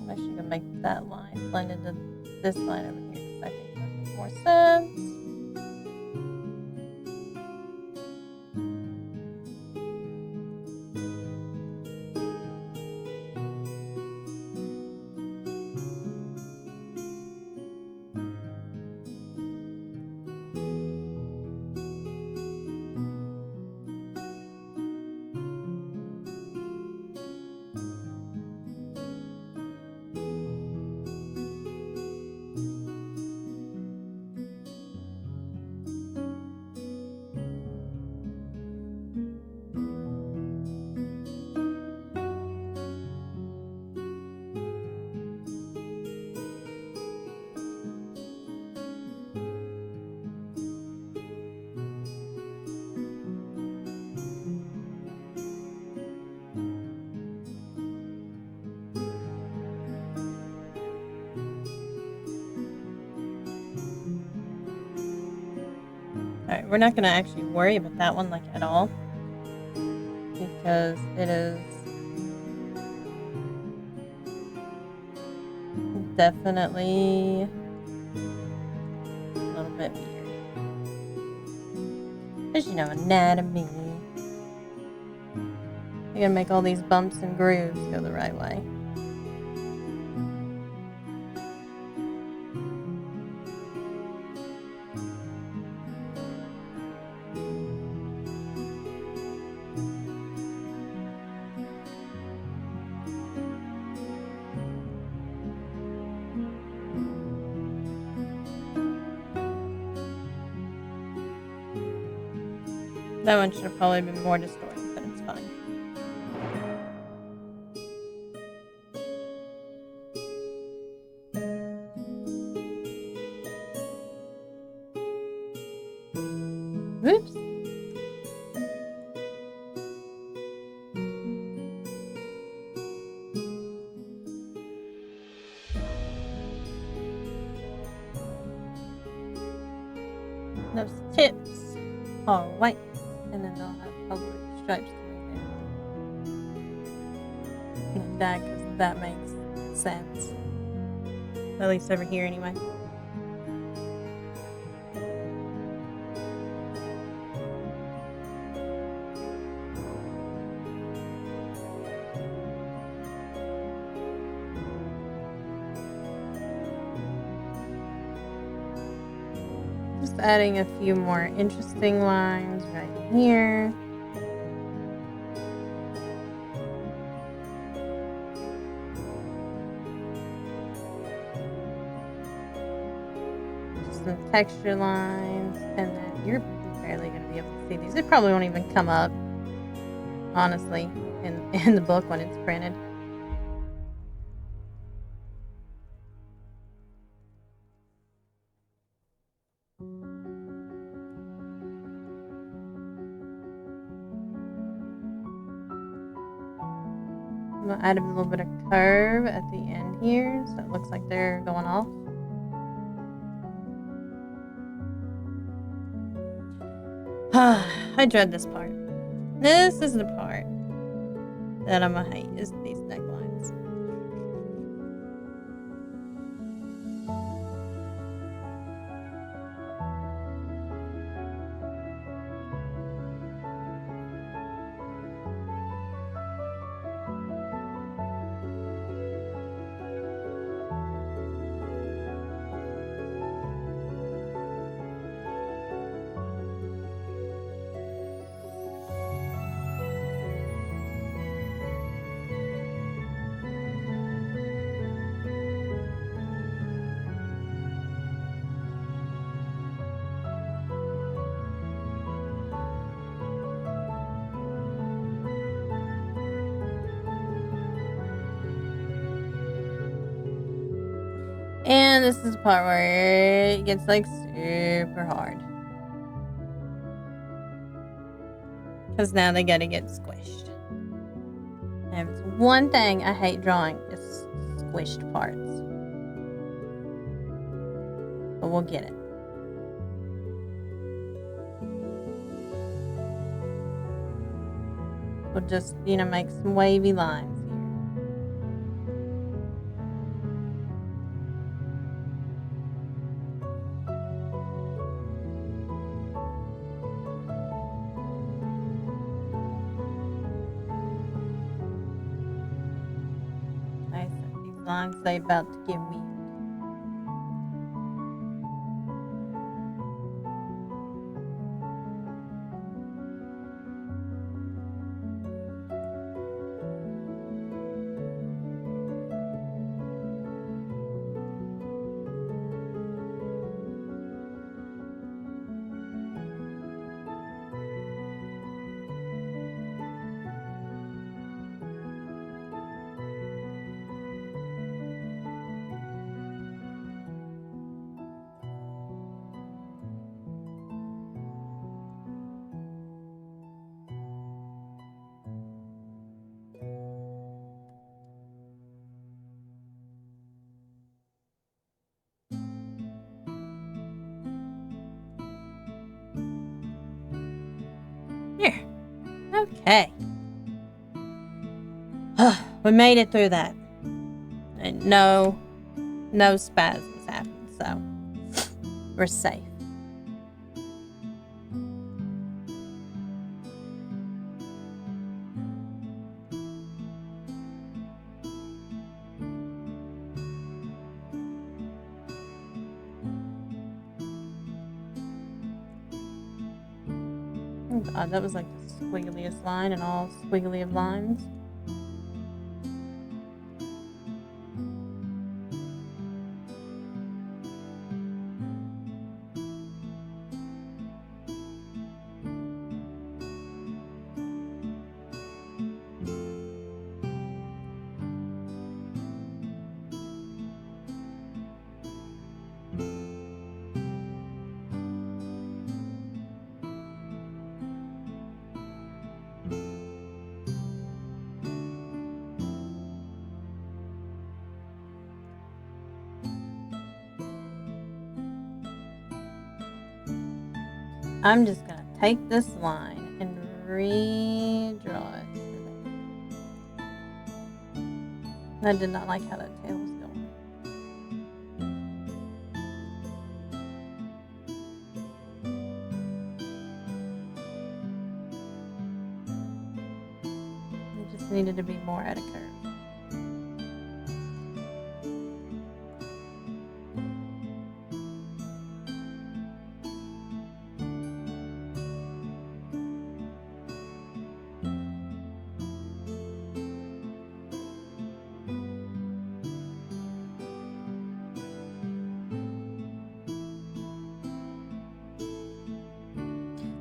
I'm actually gonna make that line blend into this line over here because I think that makes more sense. Alright, we're not going to actually worry about that one like at all because it is definitely a little bit weird. Because, you know, anatomy. You're going to make all these bumps and grooves go the right way. That one should have probably been more distorted, but it's fine. Oops. Those tips are white. And then they'll have color stripes coming down. Like that, because that makes sense. At least over here, anyway. Just adding a few more interesting lines right here. Just some texture lines, and then you're barely going to be able to see these. They probably won't even come up. honestly, in the book when it's printed. I'm gonna add a little bit of curve at the end here, so it looks like they're going off. I dread this part. This is the part that I'm gonna hate, is these necklines. And this is the part where it gets like super hard. Because now they gotta get squished. And if it's one thing I hate drawing, it's squished parts. But we'll get it. We'll just, make some wavy lines here. Nice. These lines, they about to get weird. Here. Okay. We made it through that. And no spasms happened, so we're safe. Oh God, that was like the squiggliest line in all squiggly of lines. I'm just gonna take this line and redraw it. I did not like how that tail was going. It just needed to be more at a curve.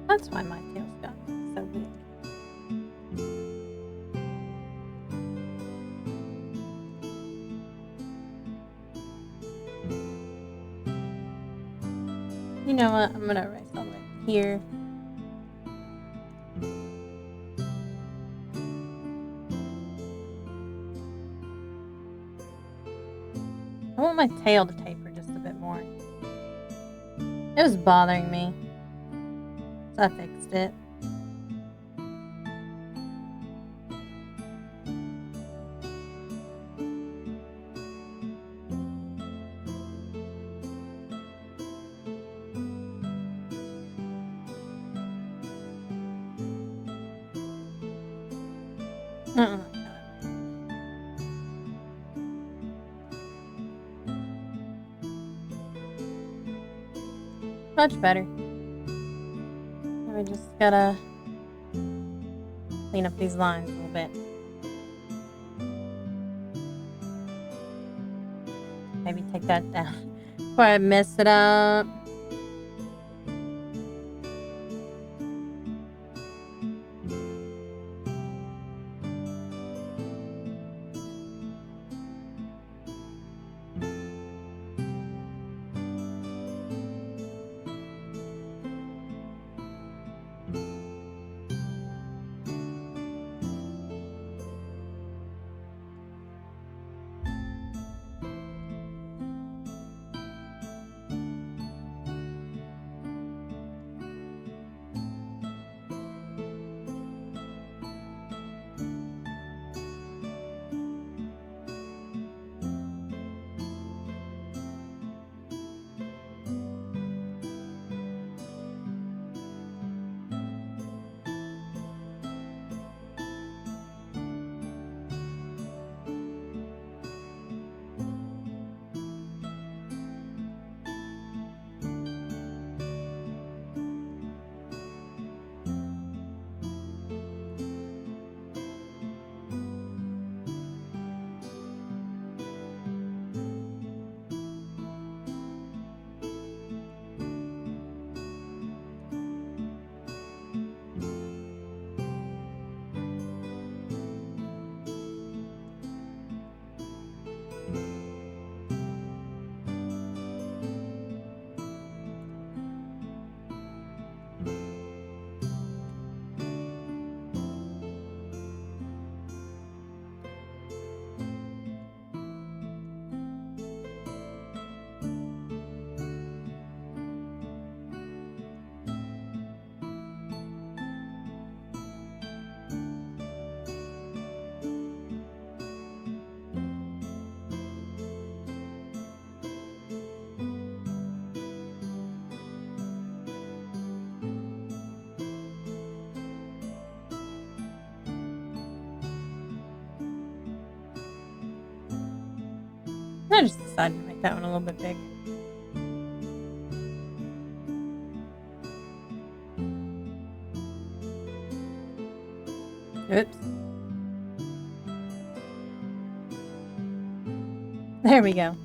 That's why my tail's gotten so big. know what? I'm gonna erase all the way here. I want my tail to taper just a bit more. It was bothering me, so I fixed it. Much better. We just gotta clean up these lines a little bit. Maybe take that down before I mess it up. I just decided to make that one a little bit bigger. Oops. There we go.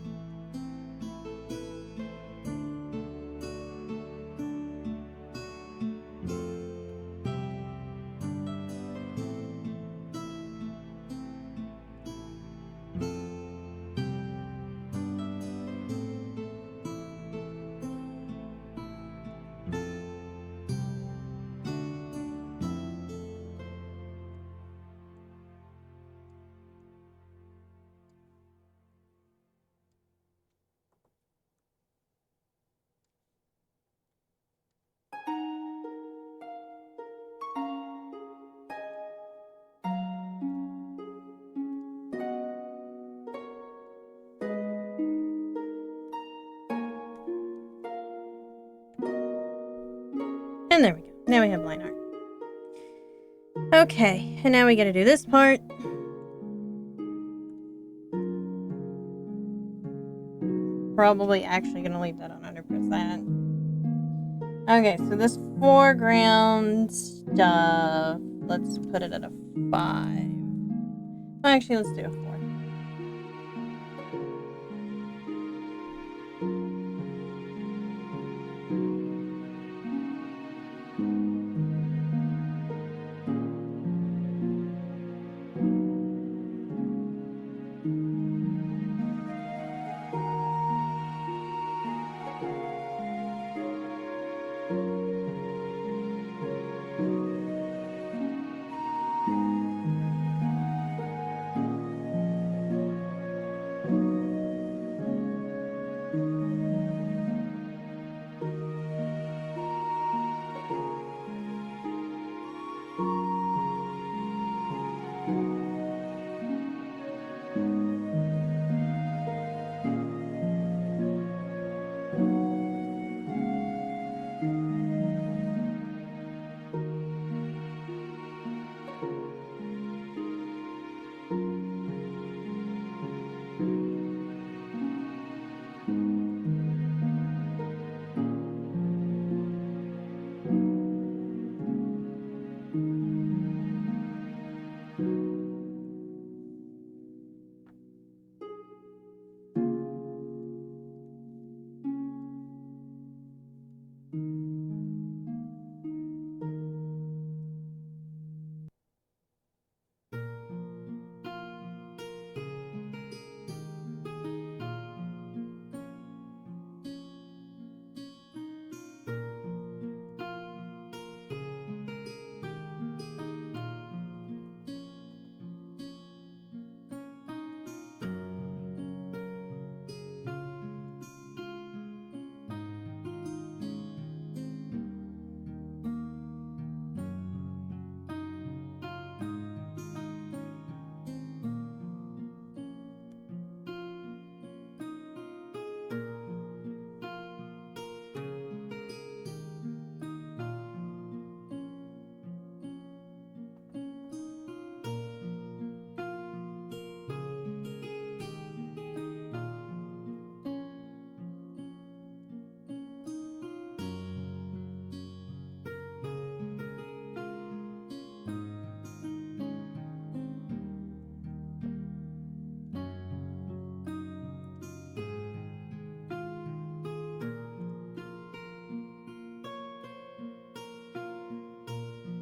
And there we go. Now we have line art. Okay, and now we gotta do this part. Probably actually gonna leave that on 100%. Okay, so this foreground stuff, let's put it at a 5. Actually, let's do a 4.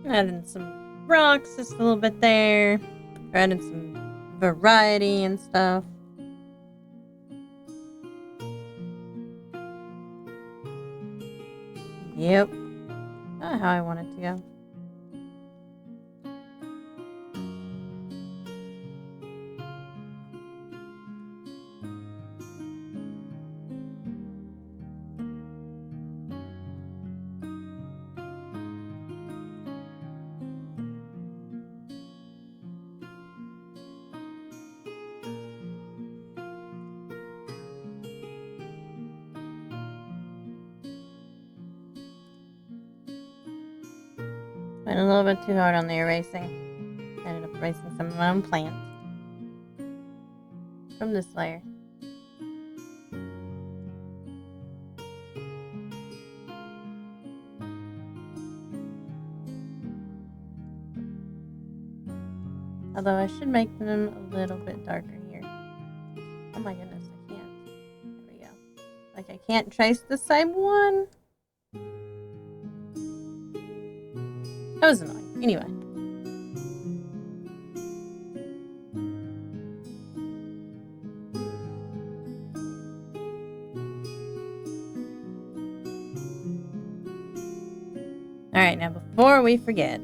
Adding some rocks just a little bit there. Adding some variety and stuff. Yep. Not how I want it to go. Went a little bit too hard on the erasing. Ended up erasing some of my own plants from this layer. Although I should make them a little bit darker here. Oh my goodness, I can't. There we go. Like I can't trace the same one. That was annoying. Anyway. Alright, now before we forget,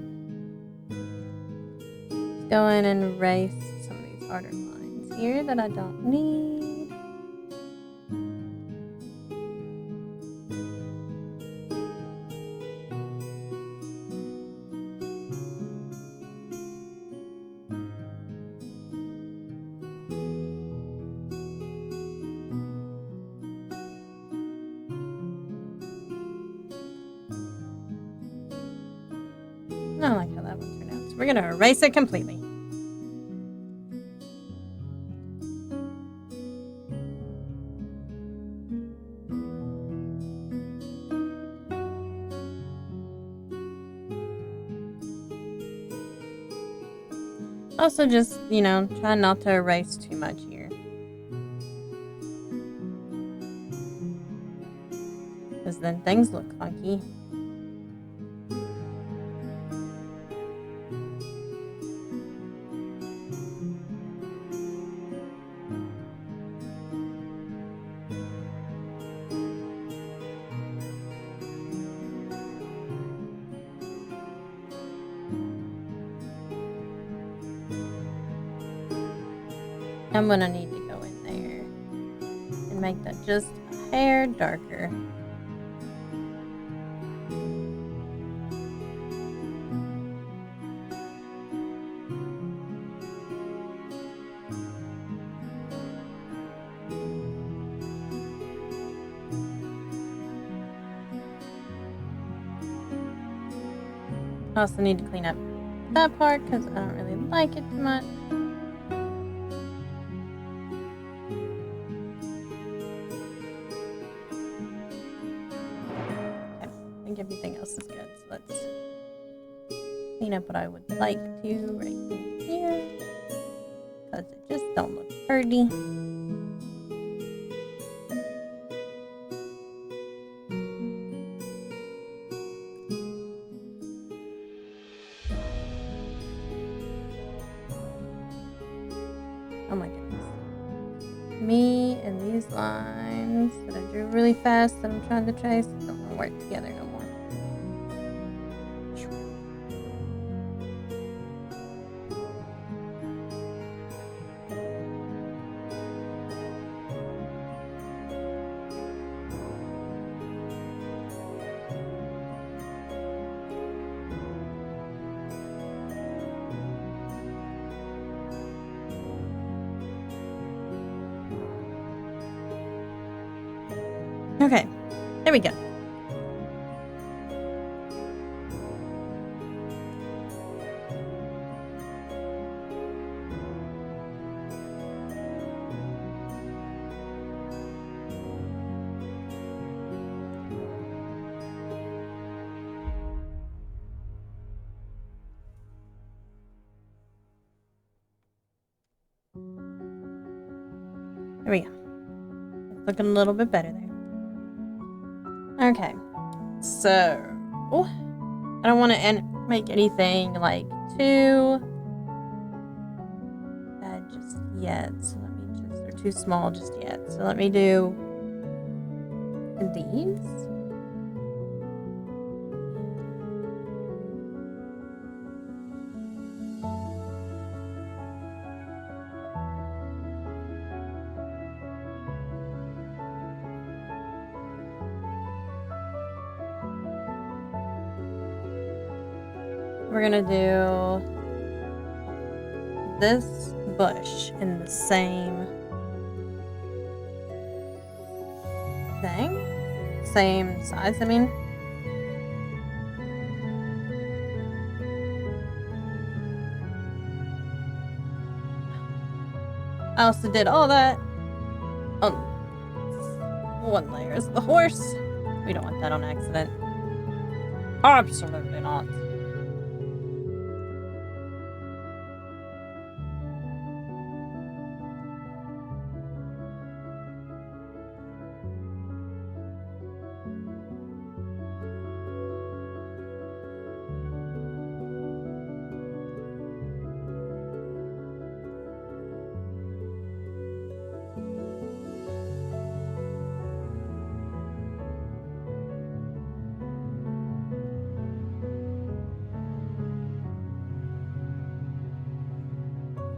let's go in and erase some of these harder lines here that I don't need. I don't like how that one turned out. So we're going to erase it completely. Also just, you know, try not to erase too much here. Because then things look funky. I'm gonna need to go in there and make that just a hair darker. I also need to clean up that part because I don't really like it too much. Everything else is good, so let's clean up what I would like to right in here because it just don't look pretty. these lines that I drew really fast that I'm trying to trace don't want to work together no more. Okay, there we go. There we go. It's looking a little bit better there. Okay, so I don't want to make anything like too bad just yet. So let me just, or too small just yet. So let me do these. We're gonna do this bush in the same thing, same size, I mean. I also did all that on one layer is the horse. We don't want that on accident. Absolutely not.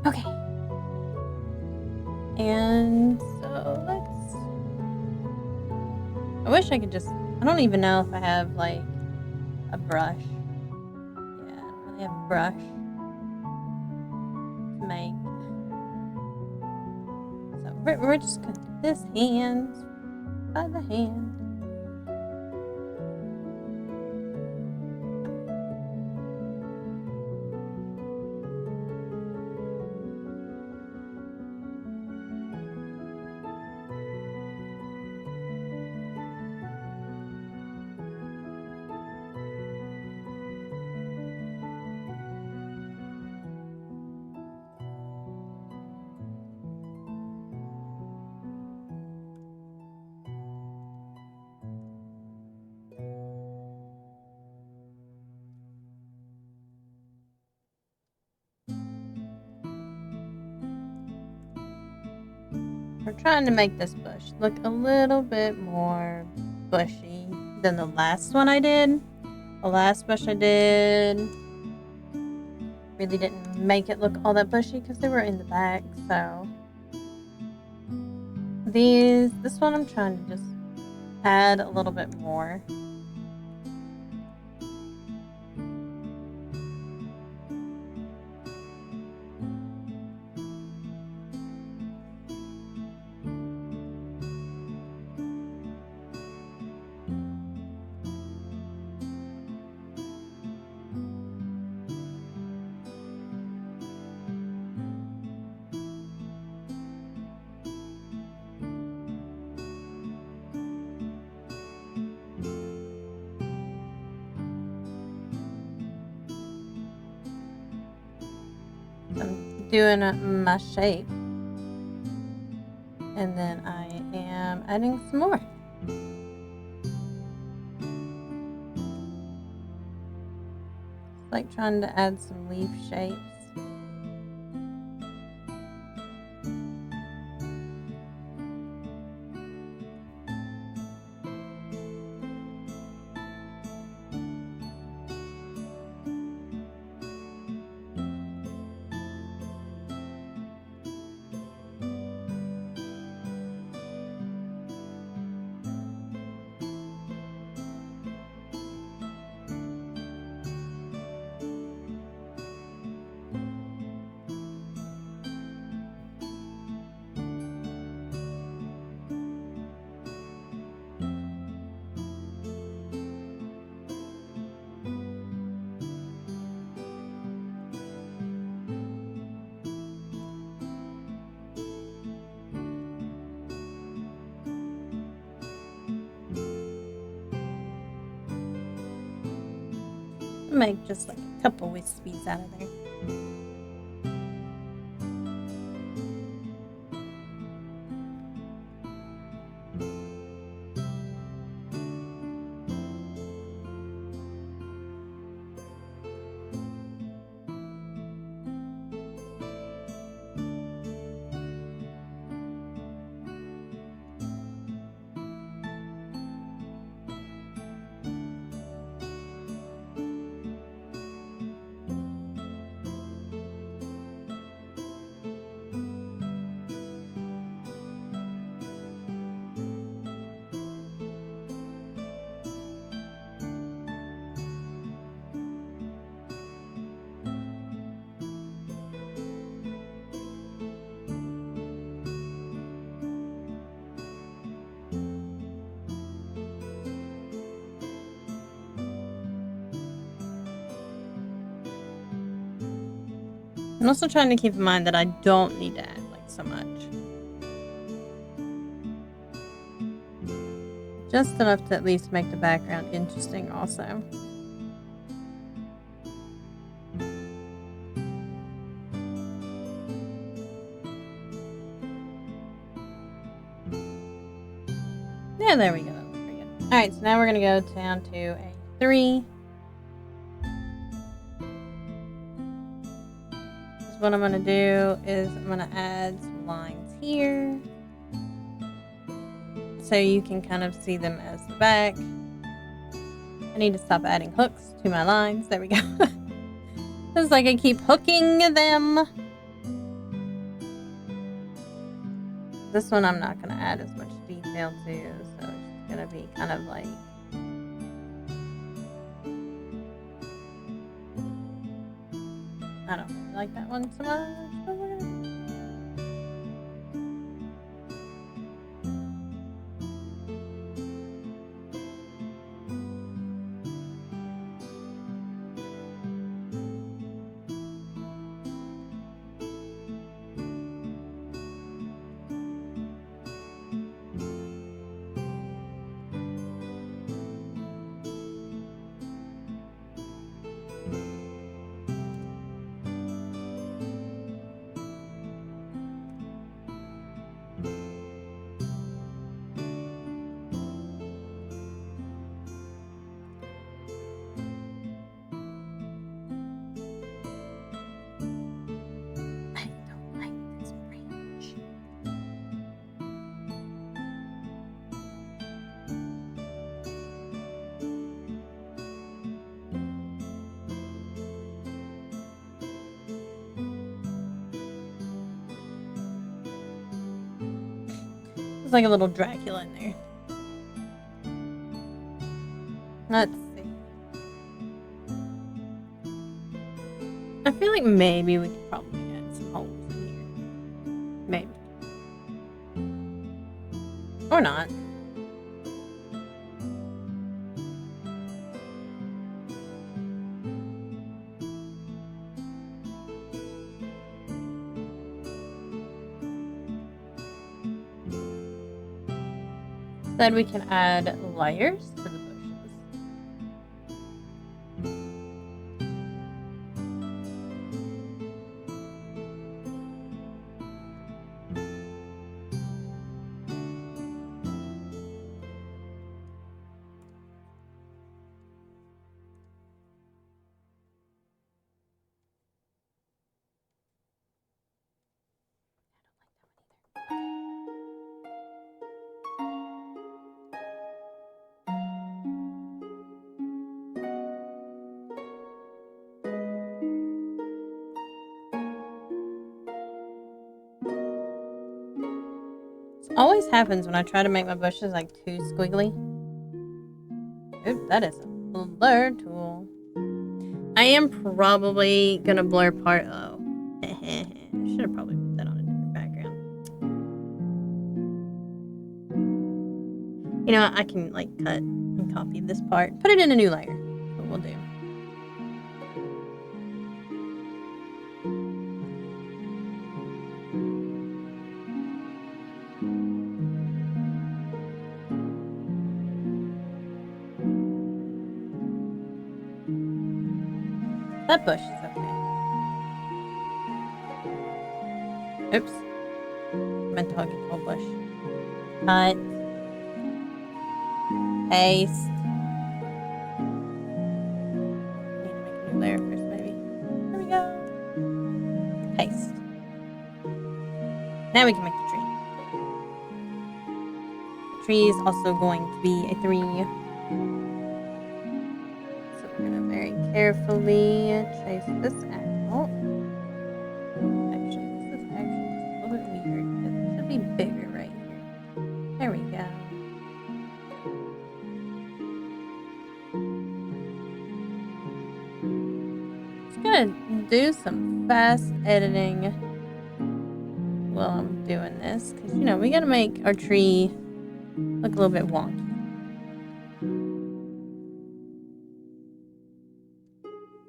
Okay. And so let's... I wish I could just... I don't even know if I have, like, a brush. Yeah, I don't really have a brush to make. So we're just gonna do this hand by the hand. We're trying to make this bush look a little bit more bushy than the last one I did. The last bush I did really didn't make it look all that bushy because they were in the back, so this one I'm trying to just add a little bit more. I'm doing my shape, and then I am adding some more. Like trying to add some leaf shapes. Make just like a couple wispies out of there. I'm also trying to keep in mind that I don't need to add like so much. Just enough to at least make the background interesting also. Yeah, there we go. That looks pretty good. Alright, so now we're going to go down to a 3. What I'm going to do is I'm going to add some lines here so you can kind of see them as the back. I need to stop adding hooks to my lines. There we go. It's like I keep hooking them. This one I'm not going to add as much detail to, so it's going to be kind of like I don't really like that one so much, but we're gonna... like a little Dracula in there. Let's see. I feel like maybe we could probably add some holes in here. Maybe. Or not. Then we can add layers to the bushes. Always happens when I try to make my bushes like too squiggly. Oop, that is a blur tool. I am probably gonna blur part. Oh, should have probably put that on a different background. You know what? I can like cut and copy this part, put it in a new layer. That's what we'll do. That bush is okay. Oops. Meant to hug its whole bush. Cut. Paste. Need to make a new layer first, maybe. There we go. Paste. Now we can make the tree. The tree is also going to be a 3. So we're going to very carefully trace this out. Actually, this is actually just a little bit weird because it should be bigger right here. There we go. Just gonna do some fast editing while I'm doing this because, you know, we gotta make our tree look a little bit wonky.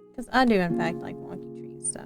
Because I do, in fact, like wonky trees, so.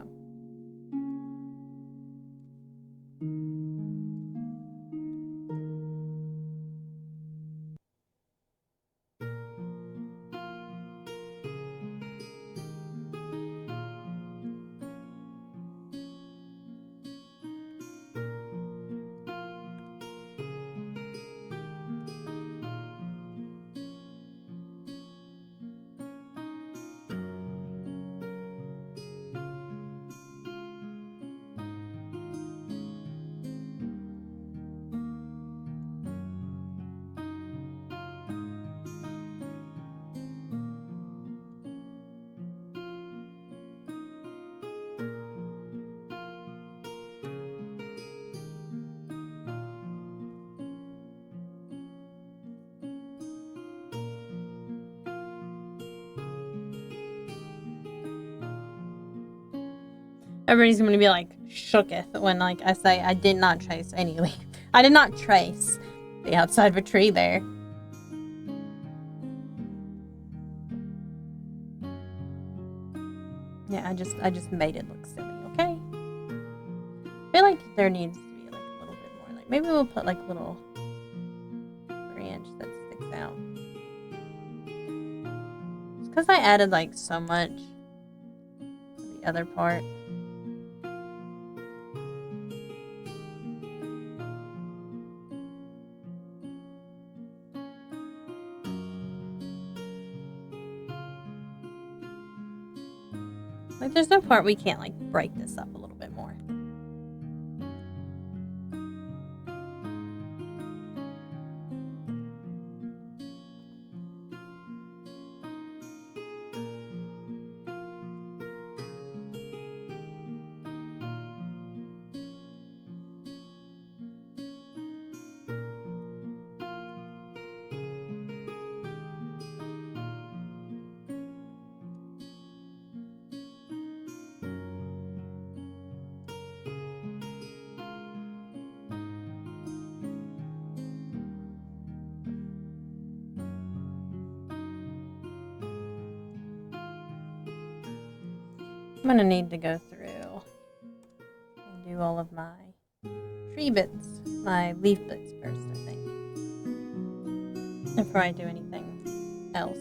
Everybody's gonna be like shooketh when like I say I did not trace any leaf. I did not trace the outside of a tree there. Yeah, I just made it look silly, okay? I feel like there needs to be like a little bit more. Like maybe we'll put like a little branch that sticks out. It's because I added like so much to the other part. Like, there's no part we can't, like, break this up a little bit more. I'm gonna need to go through and do all of my tree bits, my leaf bits first, I think, before I do anything else.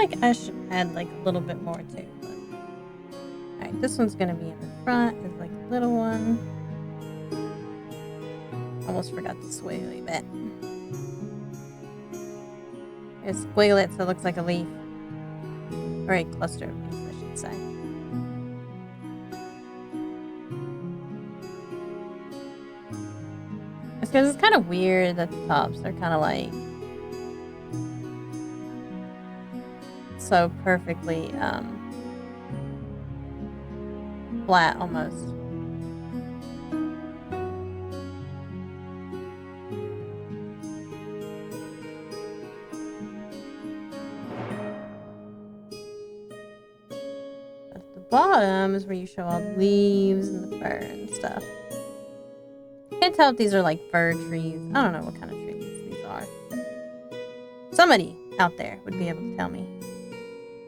like I should add like a little bit more too. But... Alright, this one's gonna be in the front. It's like a little one. Almost forgot the squiggly bit. It's squigglet, so it looks like a leaf. Or a cluster of leaves, I should say. It's because it's kind of weird that the tops are kind of like so perfectly flat almost. At the bottom is where you show all the leaves and the fur and stuff. Can't tell if these are like fir trees. I don't know what kind of trees these are. Somebody out there would be able to tell me.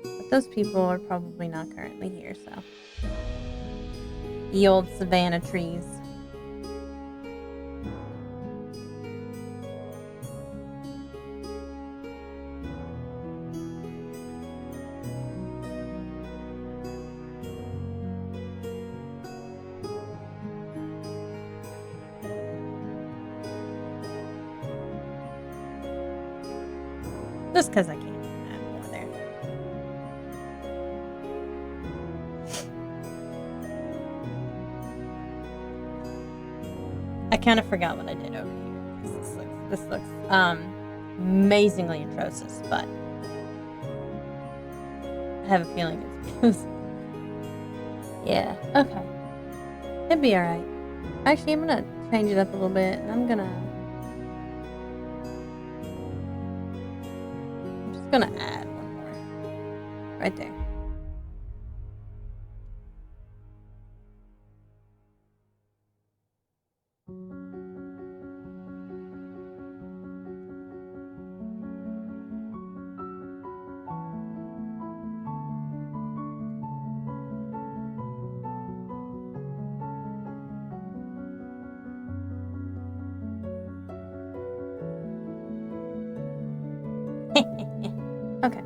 But those people are probably not currently here, so. The old savanna trees. Just because I can't add more there. I kind of forgot what I did over here. This looks amazingly atrocious, but I have a feeling it's because... Yeah, okay. It'd be alright. Actually, I'm gonna change it up a little bit, and I'm just gonna add one more. Right there. Okay.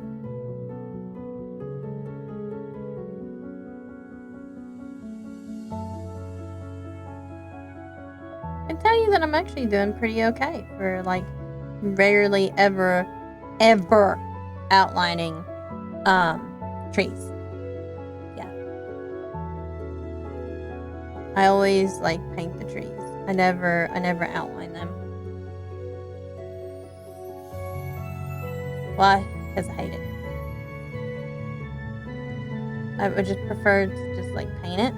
I tell you that I'm actually doing pretty okay for like rarely ever outlining trees. Yeah. I always like paint the trees. I never outline them. Why? Because I hate it. I would just prefer to just like paint it.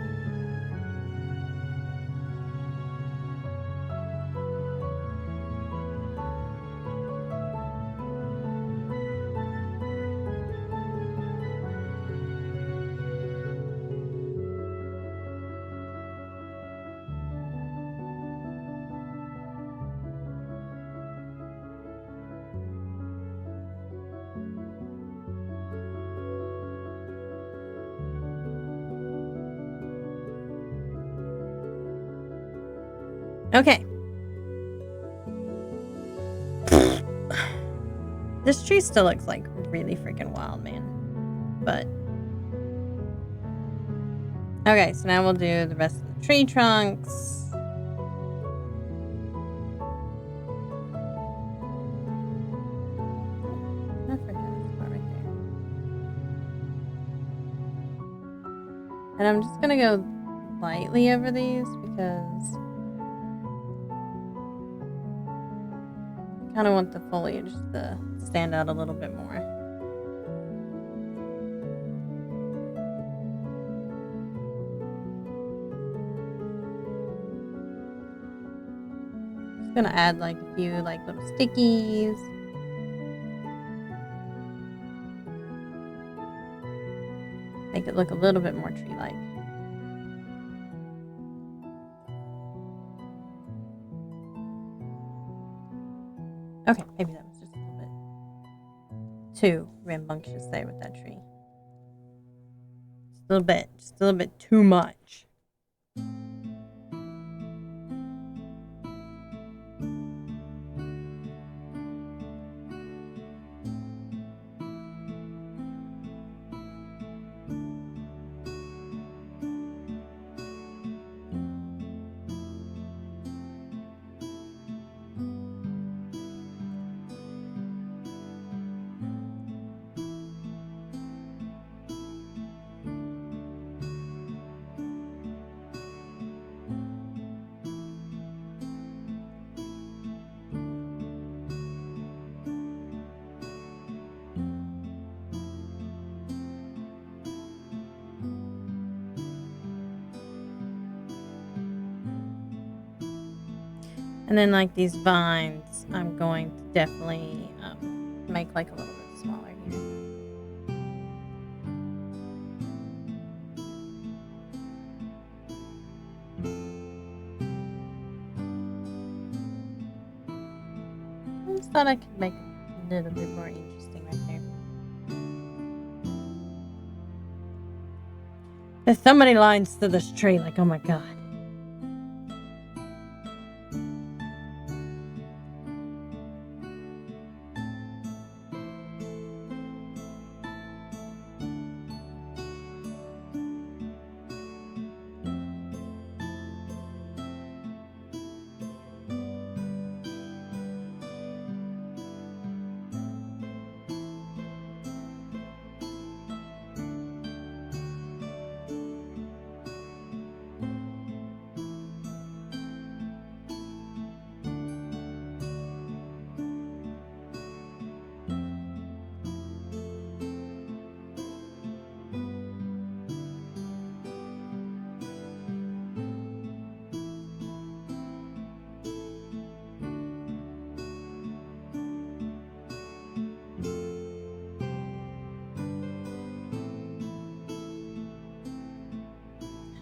Okay. This tree still looks like really freaking wild, man. But okay, so now we'll do the rest of the tree trunks. I forgot this part right there. And I'm just gonna go lightly over these because I kind of want the foliage to stand out a little bit more. Just gonna add like a few like little stickies. Make it look a little bit more tree-like. Okay, maybe that was just a little bit too rambunctious there with that tree. Just a little bit too much. And then like these vines, I'm going to definitely make like a little bit smaller here. I just thought I could make it a little bit more interesting right there. There's so many lines to this tree, like, oh my god.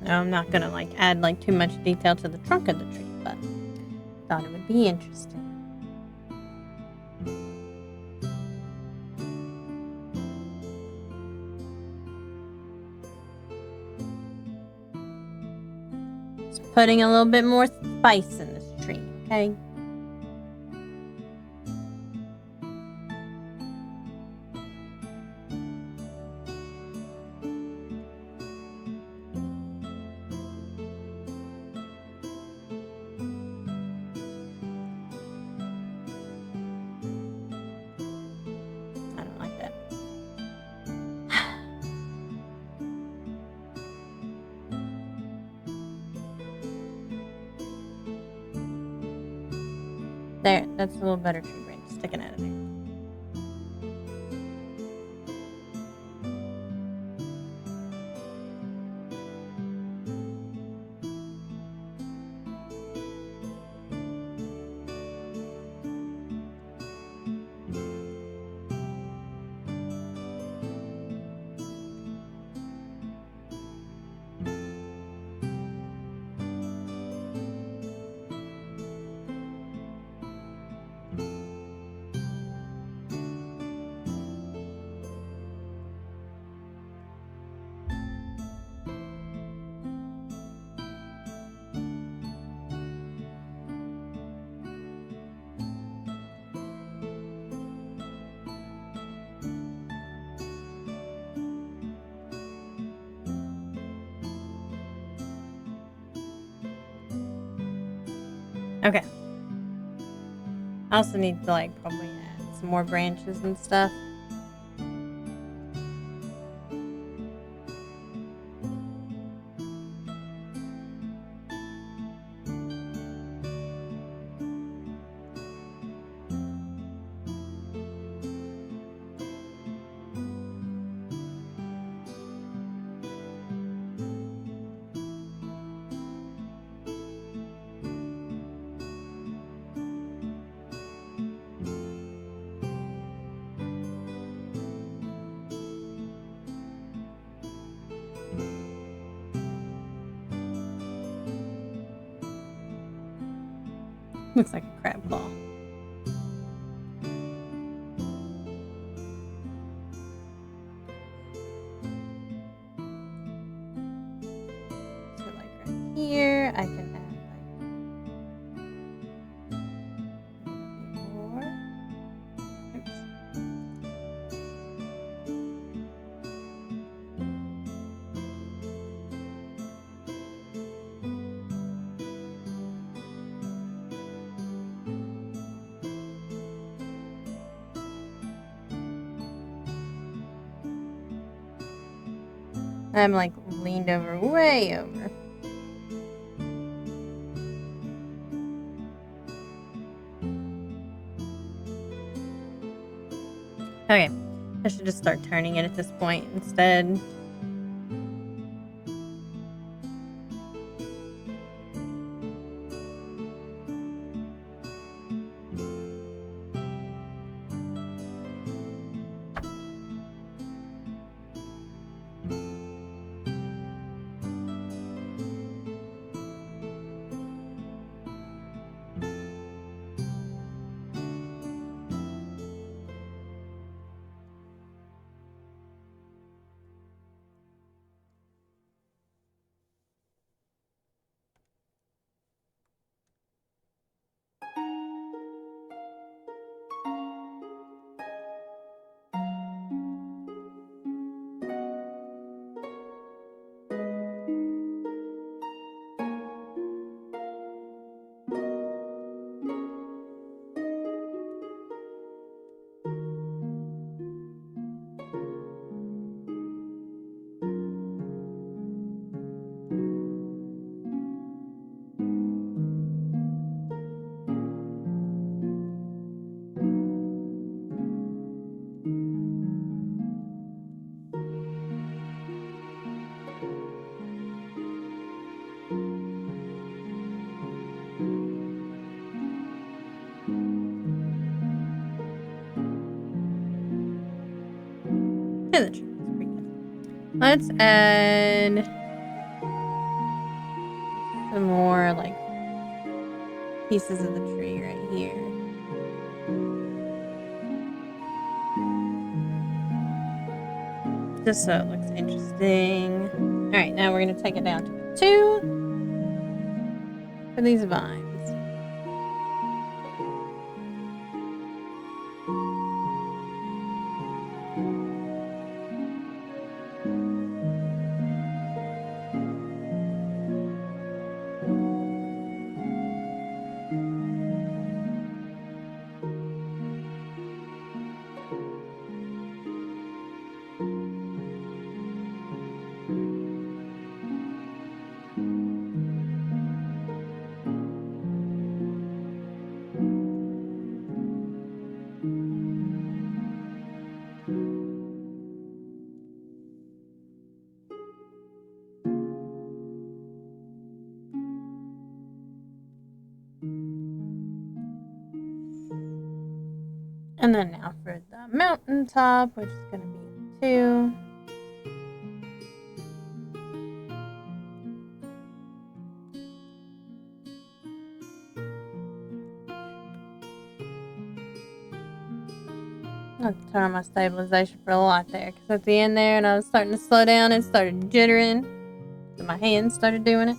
Now, I'm not gonna like add like too much detail to the trunk of the tree, but thought it would be interesting. Just putting a little bit more spice in this tree, okay? There, that's a little better tree branch sticking out of there. Okay. I also need to like probably add some more branches and stuff. Looks like a crab claw. So like right here, I can add like more. Oops. I'm like leaned over, way over. Okay, I should just start turning it at this point instead. Yeah, the tree looks pretty good. Let's add some more like pieces of the tree right here. Just so it looks interesting. Alright, now we're going to take it down to 2 for these vines. And then now for the mountaintop, which is going to be 2. I have to turn on my stabilization for a lot there, because at the end there, and I was starting to slow down, it started jittering, so my hands started doing it.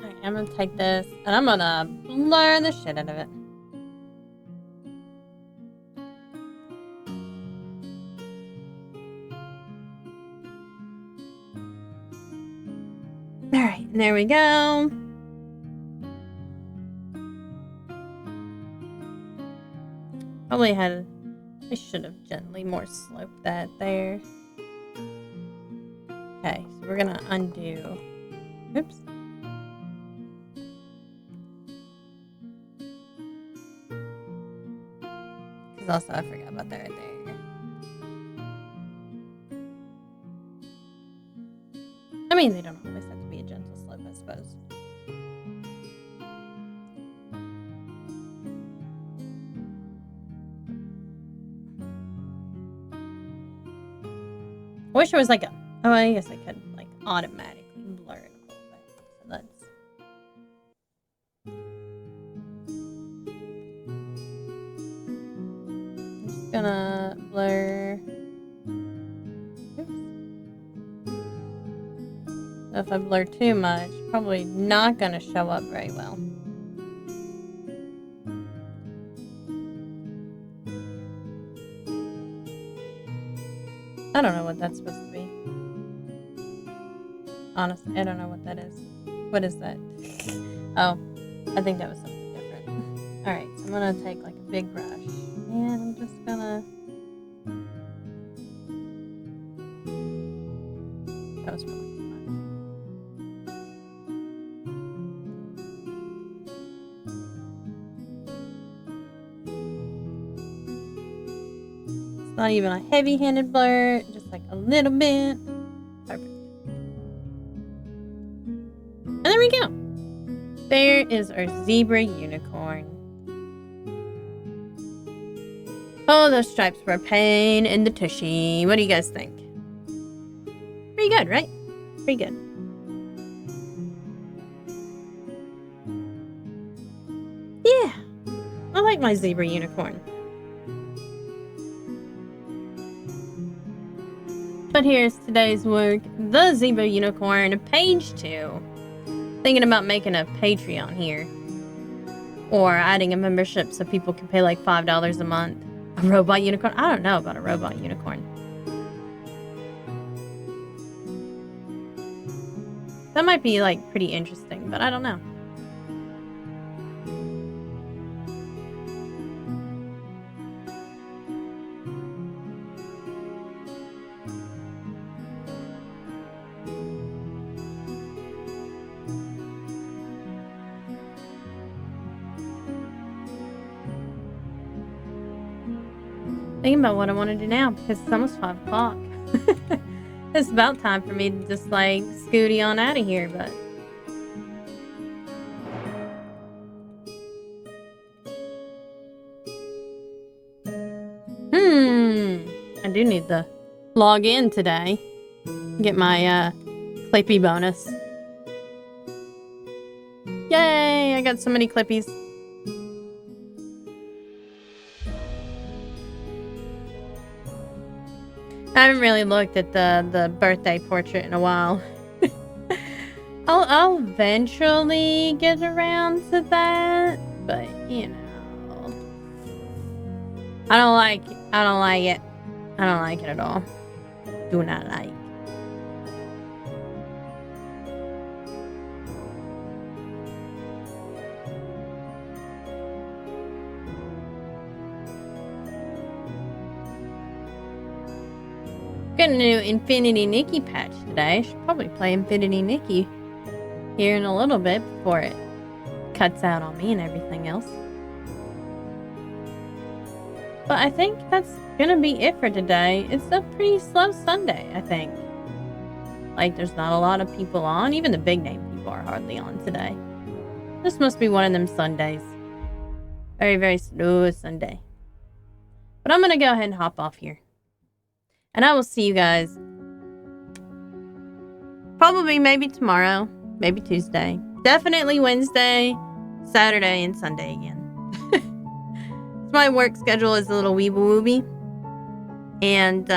Alright, I'm gonna take this, and I'm gonna blur the shit out of it. Alright, there we go. I should have gently more sloped that there. Okay, so we're gonna undo. Oops. Because also I forgot about that right there. I mean, they don't always have to be a gentle slope, I suppose. I wish it was like a... Oh, I guess I could like automatically blur it a little bit. So let's... I'm just gonna blur... Oops. So if I blur too much, probably not gonna show up very well. I don't know what that's supposed to be. Honestly, I don't know what that is. What is that? Oh, I think that was something different. Alright, so I'm gonna take like a big brush. And I'm just gonna... That was probably too much. It's not even a heavy-handed blur, just like a little bit. Perfect. And there we go. There is our zebra unicorn. Oh, those stripes were a pain in the tushy. What do you guys think? Pretty good, right? Pretty good. Yeah. I like my zebra unicorn. But here's today's work. The Zebo Unicorn, page 2. Thinking about making a Patreon here. Or adding a membership so people can pay like $5 a month. A robot unicorn? I don't know about a robot unicorn. That might be like pretty interesting, but I don't know. Thinking about what I want to do now because it's almost 5 o'clock. It's about time for me to just like scooty on out of here, but I do need to log in today. Get my Clippy bonus. Yay! I got so many Clippies. I haven't really looked at the birthday portrait in a while. I'll eventually get around to that, but you know, I don't like it. I don't like it at all. Do not like. Got a new Infinity Nikki patch today. I should probably play Infinity Nikki here in a little bit before it cuts out on me and everything else. But I think that's gonna be it for today. It's a pretty slow Sunday, I think. Like, there's not a lot of people on. Even the big name people are hardly on today. This must be one of them Sundays. Very, very slow Sunday. But I'm gonna go ahead and hop off here. And I will see you guys probably maybe tomorrow, maybe Tuesday, definitely Wednesday, Saturday, and Sunday again. My work schedule is a little weeby-wooby. And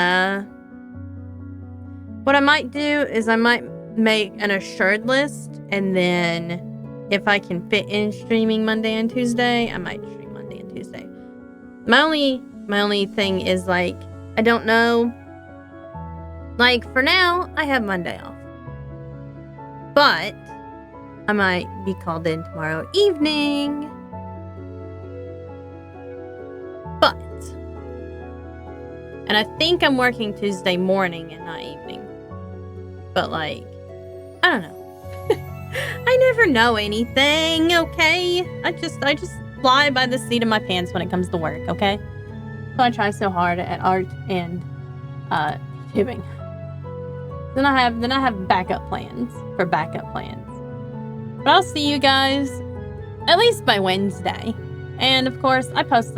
what I might do is I might make an assured list, and then if I can fit in streaming Monday and Tuesday, I might stream Monday and Tuesday. My only thing is, like, I don't know. Like, for now, I have Monday off. But I might be called in tomorrow evening. But, and I think I'm working Tuesday morning and not evening. But, like, I don't know. I never know anything, okay? I just fly by the seat of my pants when it comes to work, okay? So I try so hard at art and tubing. Then I have backup plans for backup plans. But I'll see you guys at least by Wednesday. And of course, I post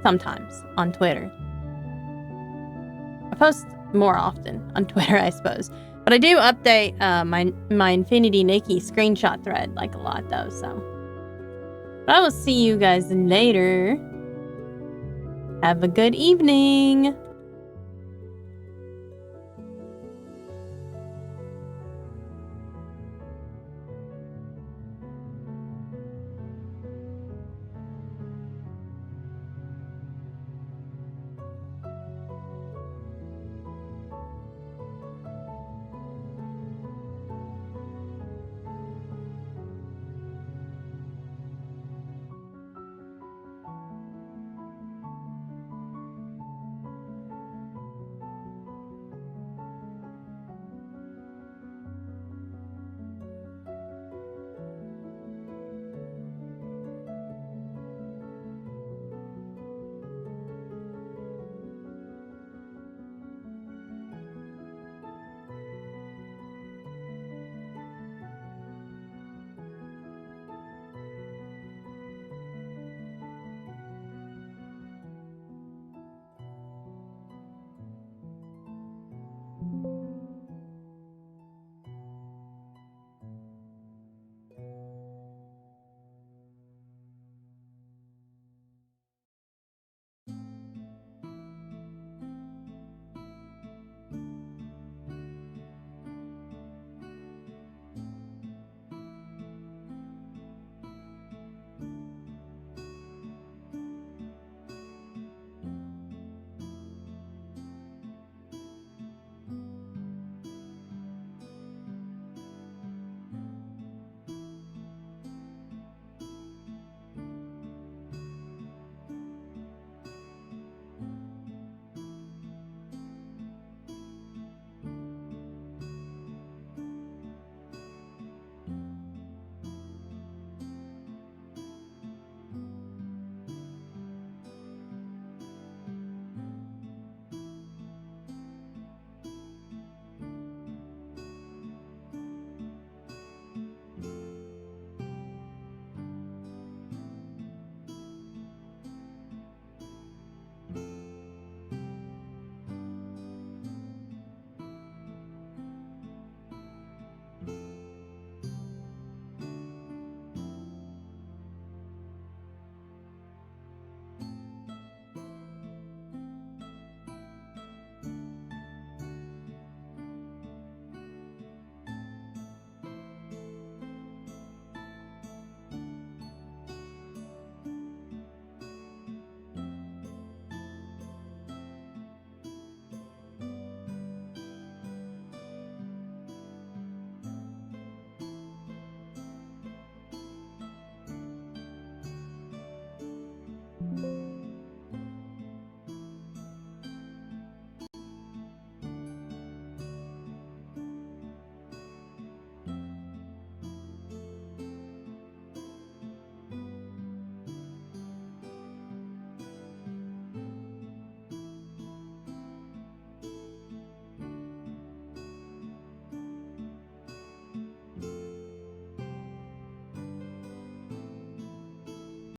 sometimes on Twitter. I post more often on Twitter, I suppose. But I do update my Infinity Nikki screenshot thread like a lot though, so. But I will see you guys later. Have a good evening.